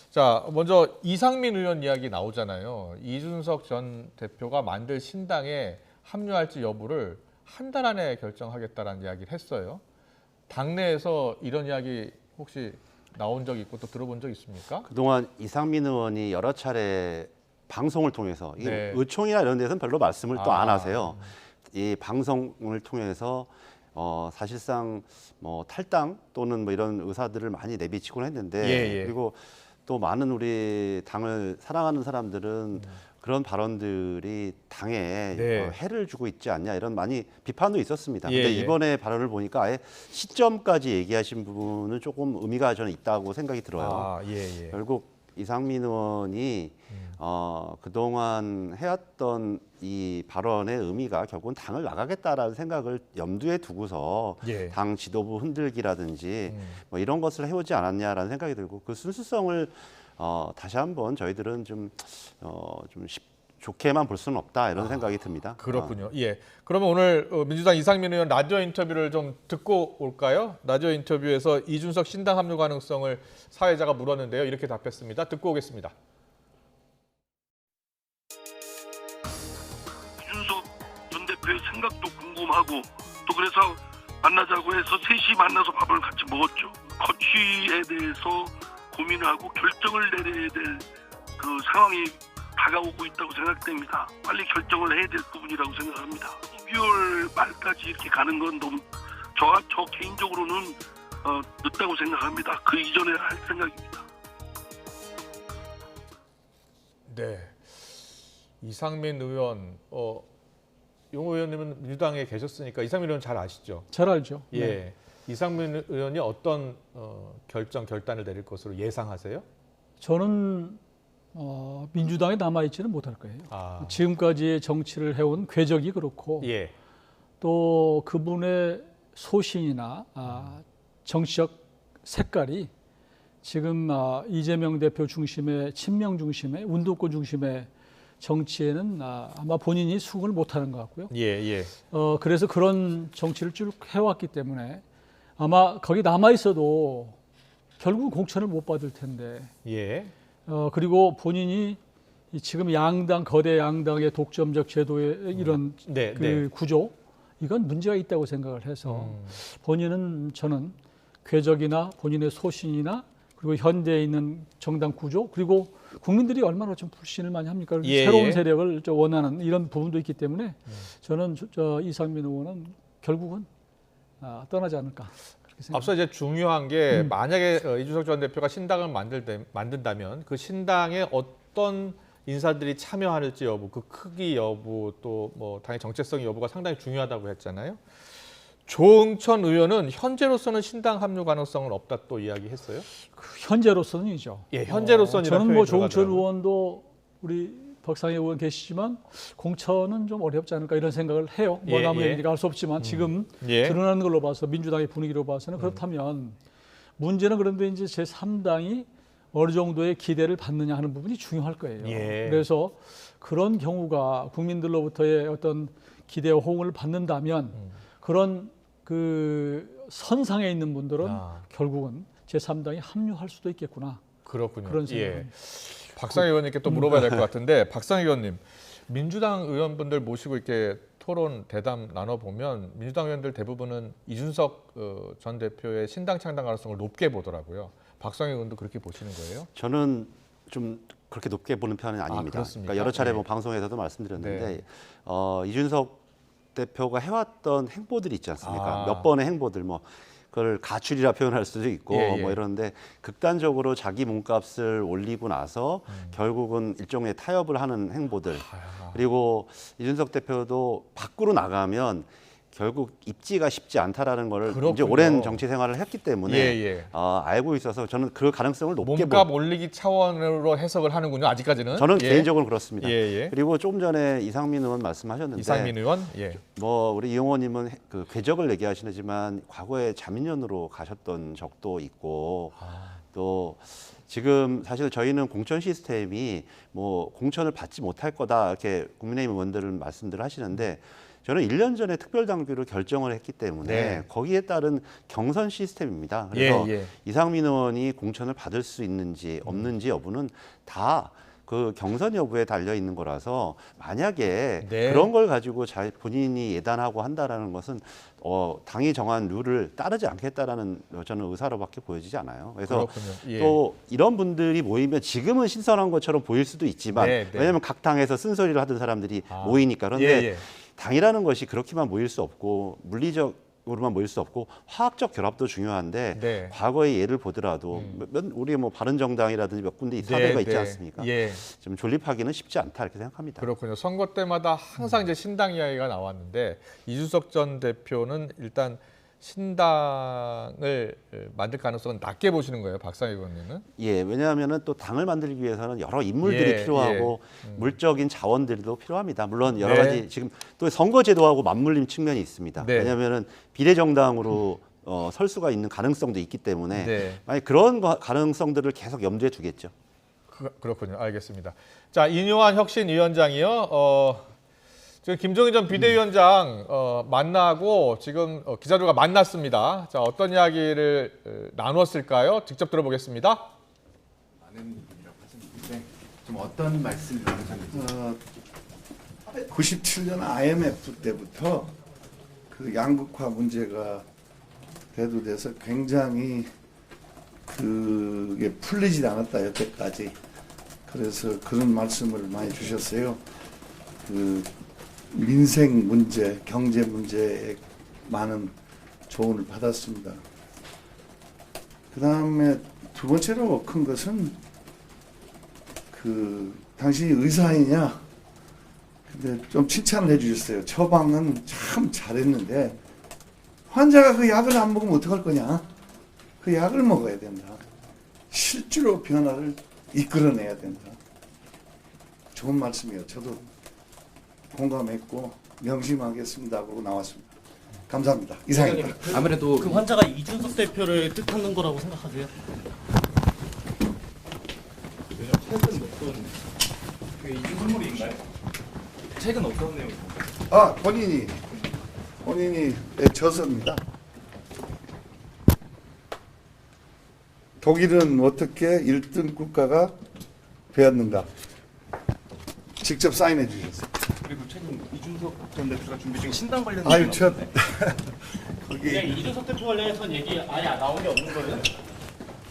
자, 먼저 이상민 의원 이야기 나오잖아요. 이준석 전 대표가 만들 신당에 합류할지 여부를 한 달 안에 결정하겠다라는 이야기를 했어요. 당내에서 이런 이야기 혹시 나온 적 있고 또 들어본 적 있습니까? 그동안 이상민 의원이 여러 차례 방송을 통해서 이게 의총이나 이런 데서는 별로 말씀을 또 안 하세요. 이 방송을 통해서 사실상 뭐 탈당 또는 뭐 이런 의사들을 많이 내비치곤 했는데 그리고 또 많은 우리 당을 사랑하는 사람들은 그런 발언들이 당에 해를 주고 있지 않냐 이런 많이 비판도 있었습니다. 근데 이번에 발언을 보니까 아예 시점까지 얘기하신 부분은 조금 의미가 저는 있다고 생각이 들어요. 결국 이상민 의원이 그동안 해왔던 이 발언의 의미가 결국은 당을 나가겠다라는 생각을 염두에 두고서 당 지도부 흔들기라든지 뭐 이런 것을 해오지 않았냐라는 생각이 들고 그 순수성을 다시 한번 저희들은 좀 좋게만 볼 수는 없다 이런 생각이 듭니다. 그렇군요. 예. 그러면 오늘 민주당 이상민 의원 라디오 인터뷰를 좀 듣고 올까요? 라디오 인터뷰에서 이준석 신당 합류 가능성을 사회자가 물었는데요. 이렇게 답했습니다. 듣고 오겠습니다. 이준석 전 대표의 생각도 궁금하고 또 그래서 만나자고 해서 셋이 만나서 밥을 같이 먹었죠. 거취에 대해서 고민하고 결정을 내려야 될 그 상황이 다가오고 있다고 생각됩니다. 빨리 결정을 해야 될 부분이라고 생각합니다. 12월 말까지 이렇게 가는 건 너무 저 개인적으로는 늦다고 생각합니다. 그 이전에 할 생각입니다. 네. 이상민 의원, 용 의원님은 민주당에 계셨으니까 이상민 의원 잘 아시죠? 잘 알죠. 예. 네. 이상민 의원이 어떤 결단을 내릴 것으로 예상하세요? 저는 민주당에 남아있지는 못할 거예요. 지금까지의 정치를 해온 궤적이 그렇고 예. 또 그분의 소신이나 정치적 색깔이 지금 이재명 대표 중심의 친명 중심의 운동권 중심의 정치에는 아마 본인이 수긍을 못하는 것 같고요. 예. 그래서 그런 정치를 쭉 해왔기 때문에 아마 거기 남아 있어도 결국 공천을 못 받을 텐데. 예. 그리고 본인이 지금 거대 양당의 독점적 제도의 이런 구조, 이건 문제가 있다고 생각을 해서 본인은 저는 궤적이나 본인의 소신이나 그리고 현대에 있는 정당 구조 그리고 국민들이 얼마나 좀 불신을 많이 합니까? 새로운 세력을 원하는 이런 부분도 있기 때문에 저는 이상민 의원은 결국은 떠나지 않을까. 앞서 이제 중요한 게 만약에 이준석 전 대표가 신당을 만든다면 그 신당에 어떤 인사들이 참여할지 여부, 그 크기 여부, 또 뭐 당의 정체성 여부가 상당히 중요하다고 했잖아요. 조응천 의원은 현재로서는 신당 합류 가능성은 없다 또 이야기했어요. 현재로서는이죠. 예, 현재로서는 저는 뭐 조응천 의원도 우리 박상희 의원 계시지만 공천은 좀 어렵지 않을까 이런 생각을 해요. 뭐 아무 얘기가 알 수 없지만 지금 드러나는 걸로 봐서 민주당의 분위기로 봐서는 그렇다면 문제는 그런데 이제 제3당이 어느 정도의 기대를 받느냐 하는 부분이 중요할 거예요. 그래서 그런 경우가 국민들로부터의 어떤 기대와 호응을 받는다면 그런 그 선상에 있는 분들은 결국은 제3당이 합류할 수도 있겠구나. 그렇군요. 그런 생각. 박상희 의원님께 또 물어봐야 될 것 같은데 박상희 의원님, 민주당 의원분들 모시고 이렇게 토론 대담 나눠보면 민주당 의원들 대부분은 이준석 전 대표의 신당 창당 가능성을 높게 보더라고요. 박상희 의원도 그렇게 보시는 거예요? 저는 좀 그렇게 높게 보는 편은 아닙니다. 그러니까 여러 차례 뭐 방송에서도 말씀드렸는데 이준석 대표가 해왔던 행보들이 있지 않습니까? 몇 번의 행보들 그걸 가출이라 표현할 수도 있고 뭐 이러는데 극단적으로 자기 몸값을 올리고 나서 결국은 일종의 타협을 하는 행보들 그리고 이준석 대표도 밖으로 나가면 결국 입지가 쉽지 않다라는 걸 이제 오랜 정치 생활을 했기 때문에 알고 있어서 저는 그 가능성을 높게 몸값 올리기 차원으로 해석을 하는군요. 아직까지는. 저는 개인적으로 그렇습니다. 그리고 조금 전에 이상민 의원 말씀하셨는데 이상민 의원? 뭐 우리 이 의원님은 그 궤적을 얘기하시지만 과거에 자민련으로 가셨던 적도 있고 또 지금 사실 저희는 공천 시스템이 뭐 공천을 받지 못할 거다 이렇게 국민의힘 의원들은 말씀들 하시는데 저는 1년 전에 특별당규를 결정을 했기 때문에 거기에 따른 경선 시스템입니다. 그래서 이상민 의원이 공천을 받을 수 있는지 없는지 여부는 다 그 경선 여부에 달려 있는 거라서 만약에 그런 걸 가지고 본인이 예단하고 한다라는 것은 당이 정한 룰을 따르지 않겠다라는 저는 의사로밖에 보여지지 않아요. 그래서 또 이런 분들이 모이면 지금은 신선한 것처럼 보일 수도 있지만 왜냐하면 각 당에서 쓴소리를 하던 사람들이 모이니까 그런데 당이라는 것이 그렇게만 모일 수 없고 물리적으로만 모일 수 없고 화학적 결합도 중요한데 과거의 예를 보더라도 우리 뭐 바른정당이라든지 몇 군데 사례가 있지 않습니까? 좀 존립하기는 쉽지 않다 이렇게 생각합니다. 그렇군요. 선거 때마다 항상 이제 신당 이야기가 나왔는데 이준석 전 대표는 일단 신당을 만들 가능성은 낮게 보시는 거예요, 박상희 의원님은? 왜냐하면은 또 당을 만들기 위해서는 여러 인물들이 필요하고 물적인 자원들도 필요합니다. 물론 여러 가지 지금 또 선거제도하고 맞물림 측면이 있습니다. 왜냐하면은 비례정당으로 설 수가 있는 가능성도 있기 때문에 만약 그런 가능성들을 계속 염두에 두겠죠. 그렇군요. 알겠습니다. 자, 인요한 혁신위원장이요. 지금 김종인 전 비대위원장 만나고 지금 기자들과 만났습니다. 자, 어떤 이야기를 나눴을까요? 직접 들어보겠습니다. 많은 분이라고 하셨는데 좀 어떤 말씀을 나누셨는지. 97년 IMF 때부터 그 양극화 문제가 대두돼서 굉장히 그게 풀리지 않았다 여태까지. 그래서 그런 말씀을 많이 주셨어요. 그 민생 문제, 경제 문제에 많은 조언을 받았습니다. 그 다음에 두 번째로 큰 것은 그 당신이 의사이냐? 근데 좀 칭찬을 해주셨어요. 처방은 참 잘했는데 환자가 그 약을 안 먹으면 어떡할 거냐? 그 약을 먹어야 된다. 실제로 변화를 이끌어내야 된다. 좋은 말씀이에요. 저도 공감했고 명심하겠습니다 하고 나왔습니다. 감사합니다. 이상입니다. 아무래도 그 환자가 이준석 대표를 뜻하는 거라고 생각하세요? 최근 어떤 그 이준석 물인가요? 최근 어떤 내용인가요? 아, 본인이 저서입니다. 독일은 어떻게 1등 국가가 되었는가? 직접 사인해 주셨어요. 그리고 최근 이준석 전 대표가 준비 중인 신당 관련 아유, 저 거기 이준석 대표 관련해서는 얘기 아예 나온 게 없는 거예요?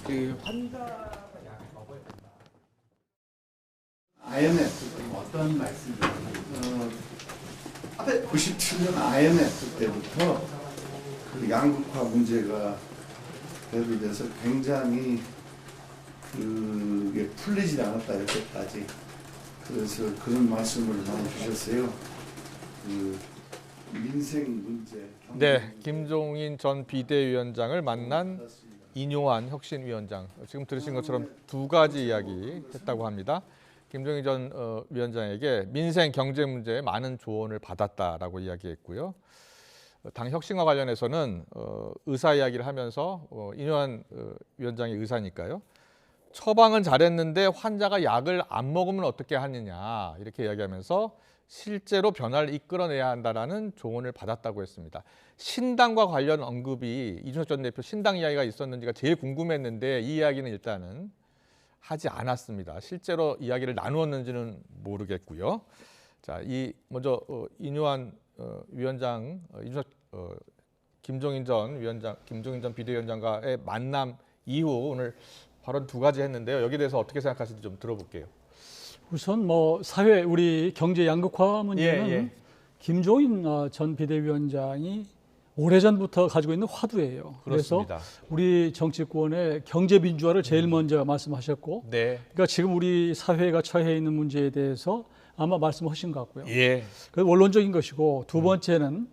그 환자가 약을 먹어야 된다. IMF 어떤 말씀을 97년 IMF 때부터 그 양극화 문제가 대두돼서 굉장히 그게 풀리지 않았다 여태까지. 그래서 그런 말씀을 많이 주셨어요. 그 민생 문제. 네, 김종인 전 비대위원장을 만난 인요한 혁신위원장. 지금 들으신 것처럼 두 가지 이야기 했다고 합니다. 김종인 전 위원장에게 민생 경제 문제에 많은 조언을 받았다라고 이야기했고요. 당 혁신과 관련해서는 의사 이야기를 하면서 인요한 위원장이 의사니까요. 처방은 잘했는데 환자가 약을 안 먹으면 어떻게 하느냐 이렇게 이야기하면서 실제로 변화를 이끌어내야 한다라는 조언을 받았다고 했습니다. 신당과 관련 언급이 이준석 전 대표 신당 이야기가 있었는지가 제일 궁금했는데 이 이야기는 일단은 하지 않았습니다. 실제로 이야기를 나누었는지는 모르겠고요. 자, 먼저 인요한 위원장, 김종인 전 비대위원장과의 만남 이후 오늘 발언 두 가지 했는데요. 여기에 대해서 어떻게 생각하시는지 좀 들어볼게요. 우선 사회 우리 경제 양극화 문제는 김종인 전 비대위원장이 오래전부터 가지고 있는 화두예요. 그렇습니다. 그래서 우리 정치권의 경제 민주화를 제일 먼저 말씀하셨고, 그러니까 지금 우리 사회가 처해 있는 문제에 대해서 아마 말씀하신 것 같고요. 그 원론적인 것이고 두 번째는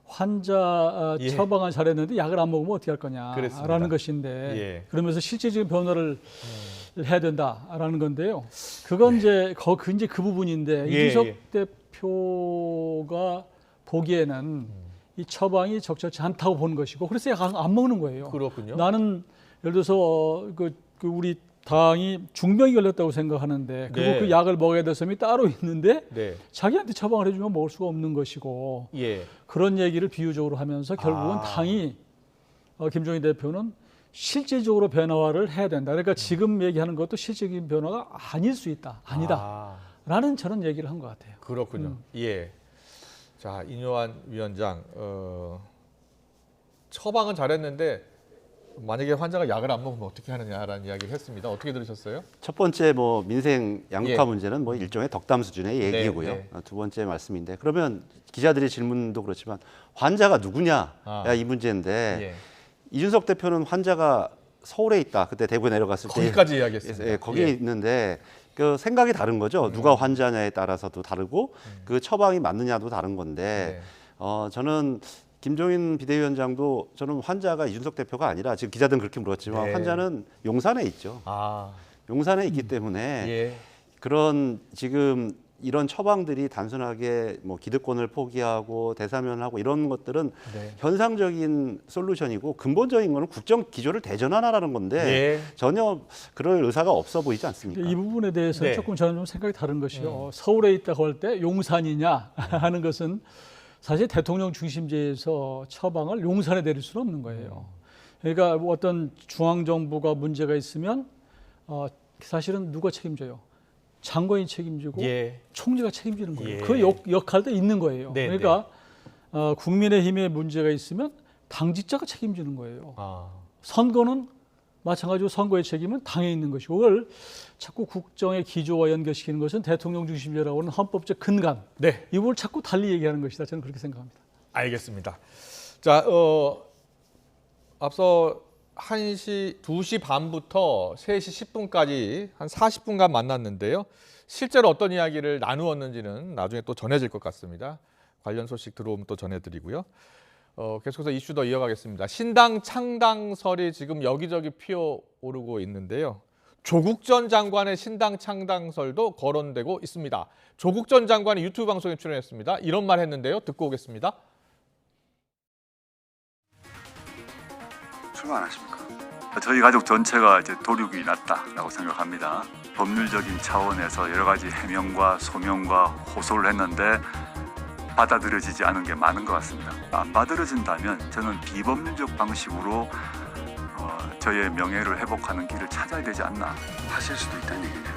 환자 처방을 잘했는데 약을 안 먹으면 어떻게 할 거냐라는 것인데 그러면서 실질적인 변화를 해야 된다라는 건데요. 그건 이제 그 부분인데 이준석 대표가 보기에는 이 처방이 적절치 않다고 보는 것이고 그래서 약 안 먹는 거예요. 그렇군요. 나는 예를 들어서 우리 당이 중병이 걸렸다고 생각하는데 그리고 그 약을 먹어야 될 사람이 따로 있는데 자기한테 처방을 해주면 먹을 수가 없는 것이고 그런 얘기를 비유적으로 하면서 결국은 당이 김종인 대표는 실질적으로 변화를 해야 된다. 그러니까 지금 얘기하는 것도 실질적인 변화가 아닐 수 있다. 아니다라는 저런 얘기를 한 것 같아요. 그렇군요. 자, 인요한 위원장 처방은 잘했는데 만약에 환자가 약을 안 먹으면 어떻게 하느냐라는 이야기를 했습니다. 어떻게 들으셨어요? 첫 번째 민생 양극화 문제는 일종의 덕담 수준의 얘기고요. 두 번째 말씀인데 그러면 기자들의 질문도 그렇지만 환자가 누구냐 이 문제인데 이준석 대표는 환자가 서울에 있다. 그때 대구에 내려갔을 때 거기까지 이야기했습니다. 거기에 있는데 그 생각이 다른 거죠. 누가 환자냐에 따라서도 다르고 그 처방이 맞느냐도 다른 건데 저는 김종인 비대위원장도 저는 환자가 이준석 대표가 아니라 지금 기자들은 그렇게 물었지만 환자는 용산에 있죠. 용산에 있기 때문에 그런 지금 이런 처방들이 단순하게 뭐 기득권을 포기하고 대사면하고 이런 것들은 현상적인 솔루션이고 근본적인 거는 국정 기조를 대전환하라는 건데 전혀 그럴 의사가 없어 보이지 않습니까? 이 부분에 대해서 조금 저는 좀 생각이 다른 것이요. 서울에 있다고 할 때 용산이냐 하는 것은 사실 대통령 중심제에서 처방을 용산에 내릴 수는 없는 거예요. 그러니까 뭐 어떤 중앙정부가 문제가 있으면 사실은 누가 책임져요? 장관이 책임지고 총리가 책임지는 거예요. 그 역할도 있는 거예요. 그러니까 국민의힘에 문제가 있으면 당직자가 책임지는 거예요. 선거는 마찬가지로 선거의 책임은 당에 있는 것이고 그걸 자꾸 국정의 기조와 연결시키는 것은 대통령 중심제라고 하는 헌법적 근간. 이걸 자꾸 달리 얘기하는 것이다. 저는 그렇게 생각합니다. 알겠습니다. 자, 앞서 2시 반부터 3시 10분까지 한 40분간 만났는데요. 실제로 어떤 이야기를 나누었는지는 나중에 또 전해질 것 같습니다. 관련 소식 들어오면 또 전해드리고요. 계속해서 이슈 더 이어가겠습니다. 신당 창당설이 지금 여기저기 피어오르고 있는데요. 조국 전 장관의 신당 창당설도 거론되고 있습니다. 조국 전 장관이 유튜브 방송에 출연했습니다. 이런 말 했는데요. 듣고 오겠습니다. 출마 안 하십니까? 저희 가족 전체가 이제 도륙이 났다라고 생각합니다. 법률적인 차원에서 여러 가지 해명과 소명과 호소를 했는데 받아들여지지 않은 게 많은 것 같습니다. 안 받아들여진다면 저는 비법률적 방식으로 저의 명예를 회복하는 길을 찾아야 되지 않나. 하실 수도 있다는 얘기네요.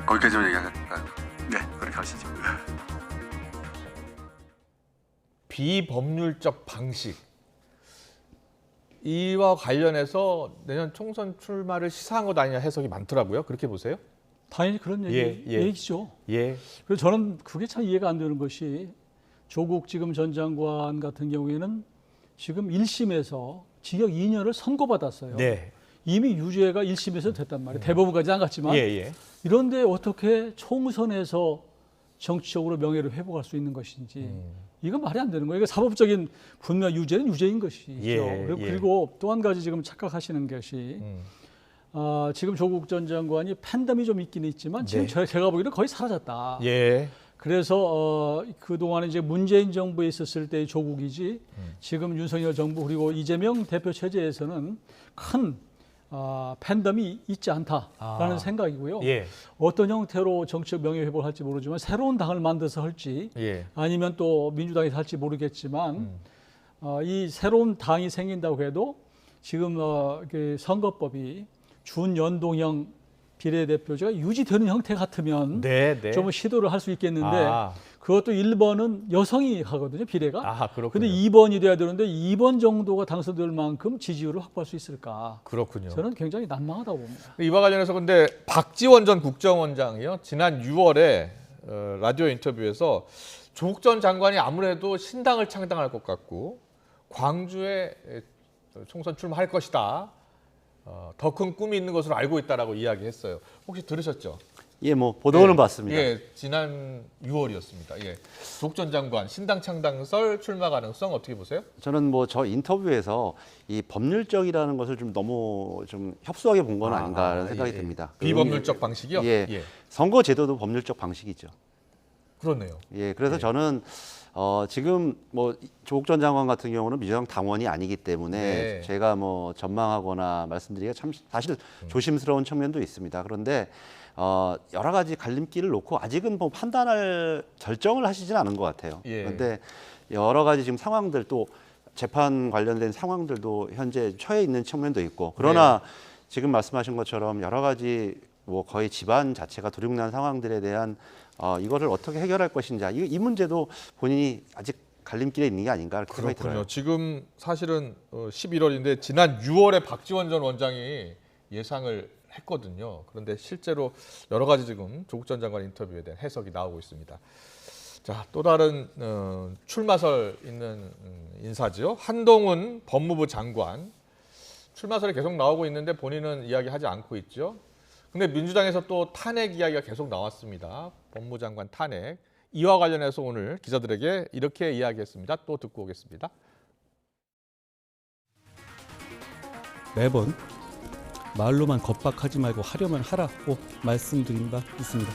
거기까지만 얘기할까요? 네, 그렇게 하시죠. 비법률적 방식. 이와 관련해서 내년 총선 출마를 시사한 것 아니냐 해석이 많더라고요. 그렇게 보세요? 당연히 그런 얘기죠. 그래서 저는 그게 참 이해가 안 되는 것이 조국 지금 전 장관 같은 경우에는 지금 1심에서 징역 2년을 선고받았어요. 이미 유죄가 1심에서 됐단 말이에요. 대법원까지 안 갔지만. 이런데 어떻게 총선에서 정치적으로 명예를 회복할 수 있는 것인지 이건 말이 안 되는 거예요. 이거 사법적인 분명 유죄는 유죄인 것이죠. 그리고 또 한 가지 지금 착각하시는 것이 지금 조국 전 장관이 팬덤이 좀 있긴 있지만 지금 제가 보기에는 거의 사라졌다. 그래서 그동안에 이제 문재인 정부에 있었을 때의 조국이지 지금 윤석열 정부 그리고 이재명 대표 체제에서는 큰 팬덤이 있지 않다라는 생각이고요. 어떤 형태로 정치적 명예회복을 할지 모르지만 새로운 당을 만들어서 할지 아니면 또 민주당에서 할지 모르겠지만 이 새로운 당이 생긴다고 해도 지금 그 선거법이 준연동형 비례대표제가 유지되는 형태 같으면 좀 시도를 할 수 있겠는데 그것도 1번은 여성이 하거든요, 비례가. 그런데 2번이 돼야 되는데 2번 정도가 당선될 만큼 지지율을 확보할 수 있을까. 그렇군요. 저는 굉장히 난망하다고 봅니다. 이와 관련해서 근데 박지원 전 국정원장이요. 지난 6월에 라디오 인터뷰에서 조국 전 장관이 아무래도 신당을 창당할 것 같고 광주에 총선 출마할 것이다. 더 큰 꿈이 있는 것으로 알고 있다라고 이야기했어요. 혹시 들으셨죠? 뭐 보도는 봤습니다. 지난 6월이었습니다. 조국 전 장관 신당 창당설 출마 가능성 어떻게 보세요? 저는 뭐 저 인터뷰에서 이 법률적이라는 것을 좀 너무 좀 협소하게 본 건 아닌가라는 생각이 듭니다. 비법률적 방식이요? 선거 제도도 법률적 방식이죠. 그렇네요. 그래서 저는 지금 뭐 조국 전 장관 같은 경우는 민주당 당원이 아니기 때문에 제가 뭐 전망하거나 말씀드리기가 참 사실 조심스러운 측면도 있습니다. 그런데 여러 가지 갈림길을 놓고 아직은 뭐 판단할 결정을 하시진 않은 것 같아요. 그런데 여러 가지 지금 상황들 또 재판 관련된 상황들도 현재 처해 있는 측면도 있고 그러나 지금 말씀하신 것처럼 여러 가지 뭐 거의 집안 자체가 도륙난 상황들에 대한 이거를 어떻게 해결할 것인지 이 문제도 본인이 아직 갈림길에 있는 게 아닌가 그렇게 생각이 들어요. 지금 사실은 11월인데 지난 6월에 박지원 전 원장이 예상을 했거든요. 그런데 실제로 여러 가지 지금 조국 전 장관 인터뷰에 대한 해석이 나오고 있습니다. 자, 또 다른 출마설 있는 인사죠. 한동훈 법무부 장관 출마설이 계속 나오고 있는데 본인은 이야기하지 않고 있죠. 근데 민주당에서 또 탄핵 이야기가 계속 나왔습니다. 법무부 장관 탄핵. 이와 관련해서 오늘 기자들에게 이렇게 이야기했습니다. 또 듣고 오겠습니다. 매번 말로만 겁박하지 말고 하려면 하라고 말씀드린 바 있습니다.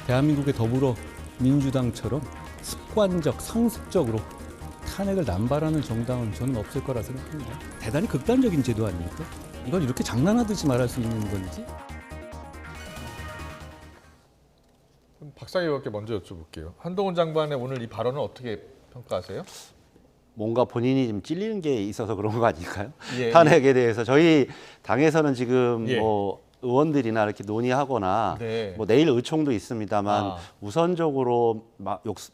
대한민국의 더불어민주당처럼 습관적, 상습적으로 탄핵을 남발하는 정당은 저는 없을 거라 생각합니다. 대단히 극단적인 제도 아닙니까? 이걸 이렇게 장난하듯이 말할 수 있는 건지. 박상희 의원께 먼저 여쭤볼게요. 한동훈 장관의 오늘 이 발언을 어떻게 평가하세요? 뭔가 본인이 좀 찔리는 게 있어서 그런 거 아닐까요? 예, 탄핵에 대해서 저희 당에서는 지금 예. 뭐 의원들이나 이렇게 논의하거나 네. 뭐 내일 의총도 있습니다만 아. 우선적으로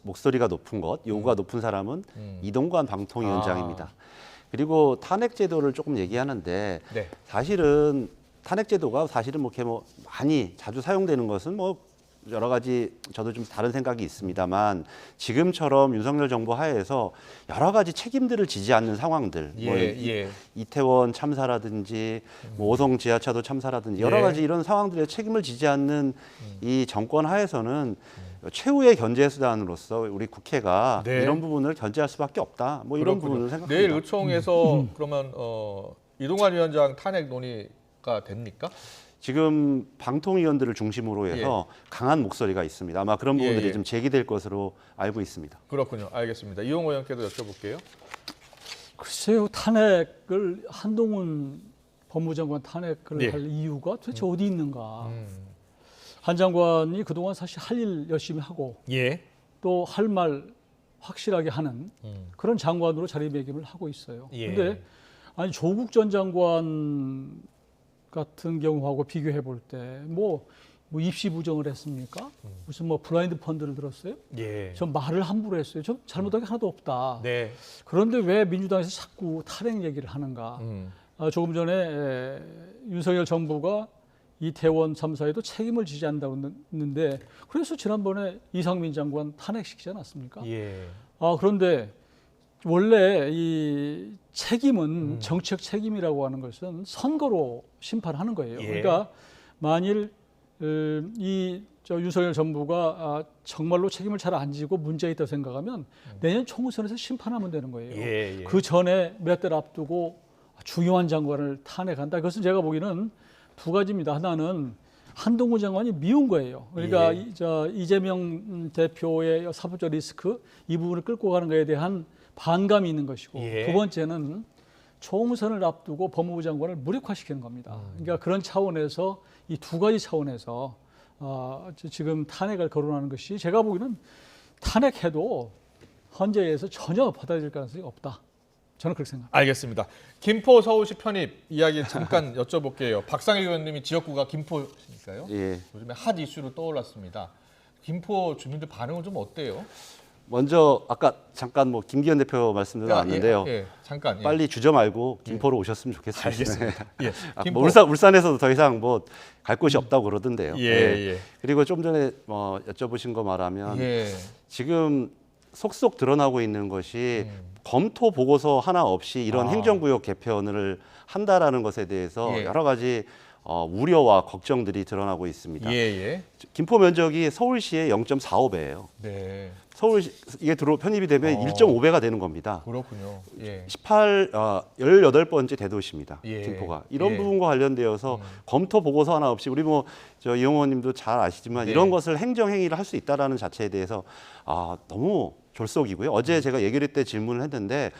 목소리가 높은 것, 요구가 높은 사람은 이동관 방통위원장입니다. 그리고 탄핵 제도를 조금 얘기하는데 네. 사실은 탄핵 제도가 사실은 뭐 이렇게 뭐 많이 자주 사용되는 것은 뭐 여러 가지 저도 좀 다른 생각이 있습니다만 지금처럼 윤석열 정부 하에서 여러 가지 책임들을 지지 않는 상황들, 뭐 이태원 참사라든지 뭐 오송 지하차도 참사라든지 여러 가지 이런 상황들의 책임을 지지 않는 이 정권 하에서는 최후의 견제 수단으로서 우리 국회가 이런 부분을 견제할 수밖에 없다. 뭐 이런 부분을 생각합니다. 내일 의총에서 그러면 이동관 위원장 탄핵 논의가 됩니까? 지금 방통위원들을 중심으로 해서 강한 목소리가 있습니다. 아마 그런 부분들이 좀 제기될 것으로 알고 있습니다. 그렇군요. 알겠습니다. 이용호 의원께도 여쭤볼게요. 글쎄요. 탄핵을 한동훈 법무장관 탄핵을 할 이유가 도대체 어디 있는가. 한 장관이 그동안 사실 할 일 열심히 하고 또 할 말 확실하게 하는 그런 장관으로 자리매김을 하고 있어요. 그런데 아니 조국 전 장관 같은 경우하고 비교해 볼 때 뭐 입시 부정을 했습니까? 무슨 뭐 블라인드 펀드를 들었어요? 전 말을 함부로 했어요. 전 잘못한 게 하나도 없다. 그런데 왜 민주당에서 자꾸 탄핵 얘기를 하는가? 조금 전에 윤석열 정부가 이태원 참사에도 책임을 지지 않는다고 했는데 그래서 지난번에 이상민 장관 탄핵시키지 않았습니까? 그런데 원래 이 책임은 정치적 책임이라고 하는 것은 선거로 심판하는 거예요. 그러니까 만일 윤석열 정부가 정말로 책임을 잘 안 지고 문제가 있다고 생각하면 내년 총선에서 심판하면 되는 거예요. 그 전에 몇 달 앞두고 중요한 장관을 탄핵한다. 그것은 제가 보기에는 두 가지입니다. 하나는 한동훈 장관이 미운 거예요. 그러니까 이재명 대표의 사법적 리스크 이 부분을 끌고 가는 것에 대한 반감이 있는 것이고 두 번째는 총선을 앞두고 법무부 장관을 무력화시키는 겁니다. 그러니까 그런 차원에서 이 두 가지 차원에서 지금 탄핵을 거론하는 것이 제가 보기에는 탄핵해도 헌재에서 전혀 받아들일 가능성이 없다. 저는 그렇게 생각합니다. 알겠습니다. 김포 서울시 편입 이야기 잠깐 여쭤볼게요. 박상희 의원님이 지역구가 김포시니까요. 요즘에 핫 이슈로 떠올랐습니다. 김포 주민들 반응은 좀 어때요? 먼저 아까 잠깐 뭐 김기현 대표 말씀도 나왔는데요. 잠깐. 빨리 주저 말고 김포로 오셨으면 좋겠습니다. 알겠습니다. 뭐 울산에서도 더 이상 뭐 갈 곳이 없다고 그러던데요. 그리고 좀 전에 여쭤보신 거 말하면 지금 속속 드러나고 있는 것이 검토 보고서 하나 없이 이런 행정구역 개편을 한다라는 것에 대해서 여러 가지 우려와 걱정들이 드러나고 있습니다. 김포 면적이 서울시의 0.45배예요. 서울시 이게 편입이 되면 1.5배가 되는 겁니다. 그렇군요. 18번째 대도시입니다. 김포가. 이런 부분과 관련되어서 검토 보고서 하나 없이 우리 뭐 이용호 의원님도 잘 아시지만 이런 것을 행정행위를 할 수 있다라는 자체에 대해서 너무 졸속이고요. 어제 제가 예결위 때 질문을 했는데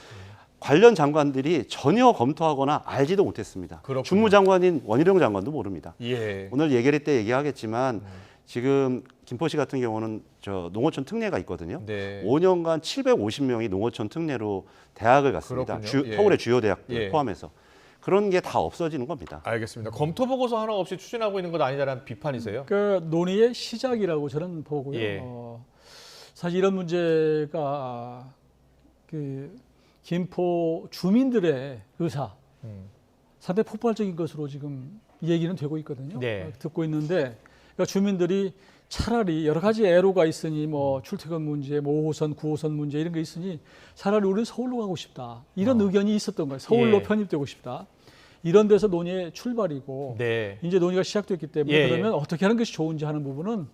관련 장관들이 전혀 검토하거나 알지도 못했습니다. 주무장관인 원희룡 장관도 모릅니다. 오늘 예결위 때 얘기하겠지만 지금 김포시 같은 경우는 농어촌 특례가 있거든요. 5년간 750명이 농어촌 특례로 대학을 갔습니다. 서울의 주요 대학들 포함해서. 그런 게 다 없어지는 겁니다. 알겠습니다. 검토 보고서 하나 없이 추진하고 있는 것 아니냐는 비판이세요? 그 논의의 시작이라고 저는 보고요. 사실 이런 문제가 그 김포 주민들의 의사 상당히 폭발적인 것으로 지금 얘기는 되고 있거든요. 듣고 있는데 그러니까 주민들이 차라리 여러 가지 애로가 있으니 뭐 출퇴근 문제, 뭐 5호선, 9호선 문제 이런 게 있으니 차라리 우리는 서울로 가고 싶다. 이런 의견이 있었던 거예요. 서울로 편입되고 싶다. 이런 데서 논의의 출발이고 이제 논의가 시작됐기 때문에 그러면 어떻게 하는 것이 좋은지 하는 부분은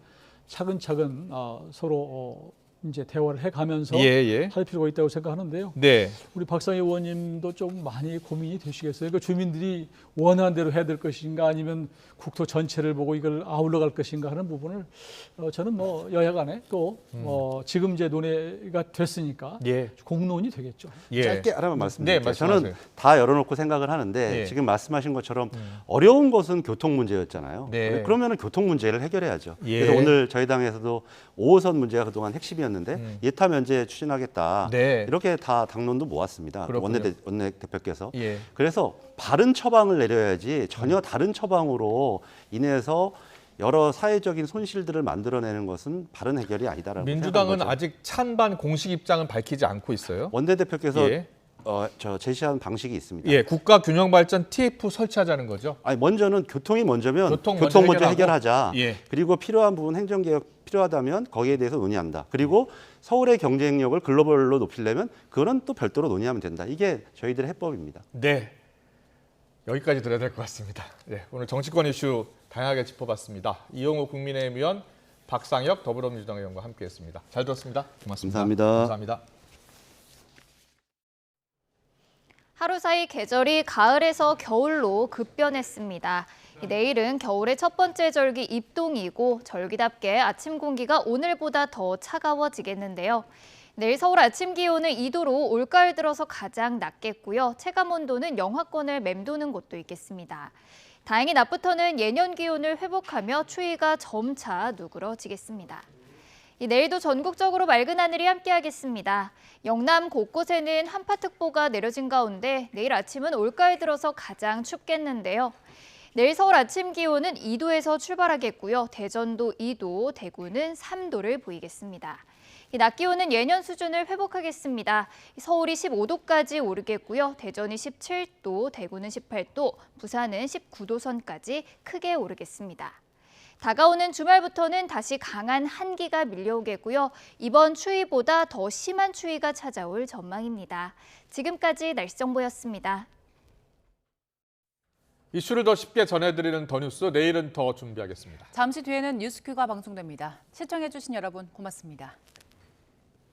차근차근 서로 이제 대화를 해가면서 예. 할 필요가 있다고 생각하는데요. 네. 우리 박상희 의원님도 좀 많이 고민이 되시겠어요. 그러니까 주민들이 원하는 대로 해야 될 것인가 아니면 국토 전체를 보고 이걸 아울러 갈 것인가 하는 부분을 저는 뭐 여야 간에 또 지금 이제 논의가 됐으니까 공론이 되겠죠. 짧게 하나만 말씀드릴게요. 네, 저는 다 열어놓고 생각을 하는데 지금 말씀하신 것처럼 어려운 것은 교통 문제였잖아요. 그러면 교통 문제를 해결해야죠. 그래서 오늘 저희 당에서도 5호선 문제가 그동안 핵심이었는데 예타 면제 추진하겠다. 이렇게 다 당론도 모았습니다. 원내대표께서. 그래서 바른 처방을 내려야지 전혀 다른 처방으로 인해서 여러 사회적인 손실들을 만들어내는 것은 바른 해결이 아니다라고 민주당은 생각하는 거죠. 아직 찬반 공식 입장은 밝히지 않고 있어요. 원내대표께서 제시한 방식이 있습니다. 국가 균형 발전 TF 설치하자는 거죠. 아니 먼저는 교통이 먼저면 교통 먼저 해결하자. 그리고 필요한 부분 행정개혁 필요하다면 거기에 대해서 논의한다. 그리고 서울의 경쟁력을 글로벌로 높이려면 그거는 또 별도로 논의하면 된다. 이게 저희들의 해법입니다. 네. 여기까지 들어야 될 것 같습니다. 오늘 정치권 이슈 다양하게 짚어봤습니다. 이용호 국민의힘 의원, 박상혁 더불어민주당 의원과 함께했습니다. 잘 들었습니다. 고맙습니다. 감사합니다. 하루 사이 계절이 가을에서 겨울로 급변했습니다. 내일은 겨울의 첫 번째 절기 입동이고 절기답게 아침 공기가 오늘보다 더 차가워지겠는데요. 내일 서울 아침 기온은 2도로 올가을 들어서 가장 낮겠고요. 체감온도는 영하권을 맴도는 곳도 있겠습니다. 다행히 낮부터는 예년 기온을 회복하며 추위가 점차 누그러지겠습니다. 내일도 전국적으로 맑은 하늘이 함께하겠습니다. 영남 곳곳에는 한파특보가 내려진 가운데 내일 아침은 올가을 들어서 가장 춥겠는데요. 내일 서울 아침 기온은 2도에서 출발하겠고요. 대전도 2도, 대구는 3도를 보이겠습니다. 낮 기온은 예년 수준을 회복하겠습니다. 서울이 15도까지 오르겠고요. 대전이 17도, 대구는 18도, 부산은 19도 선까지 크게 오르겠습니다. 다가오는 주말부터는 다시 강한 한기가 밀려오겠고요. 이번 추위보다 더 심한 추위가 찾아올 전망입니다. 지금까지 날씨 정보였습니다. 이슈를 더 쉽게 전해드리는 더 뉴스, 내일은 더 준비하겠습니다. 잠시 뒤에는 뉴스큐가 방송됩니다. 시청해주신 여러분 고맙습니다.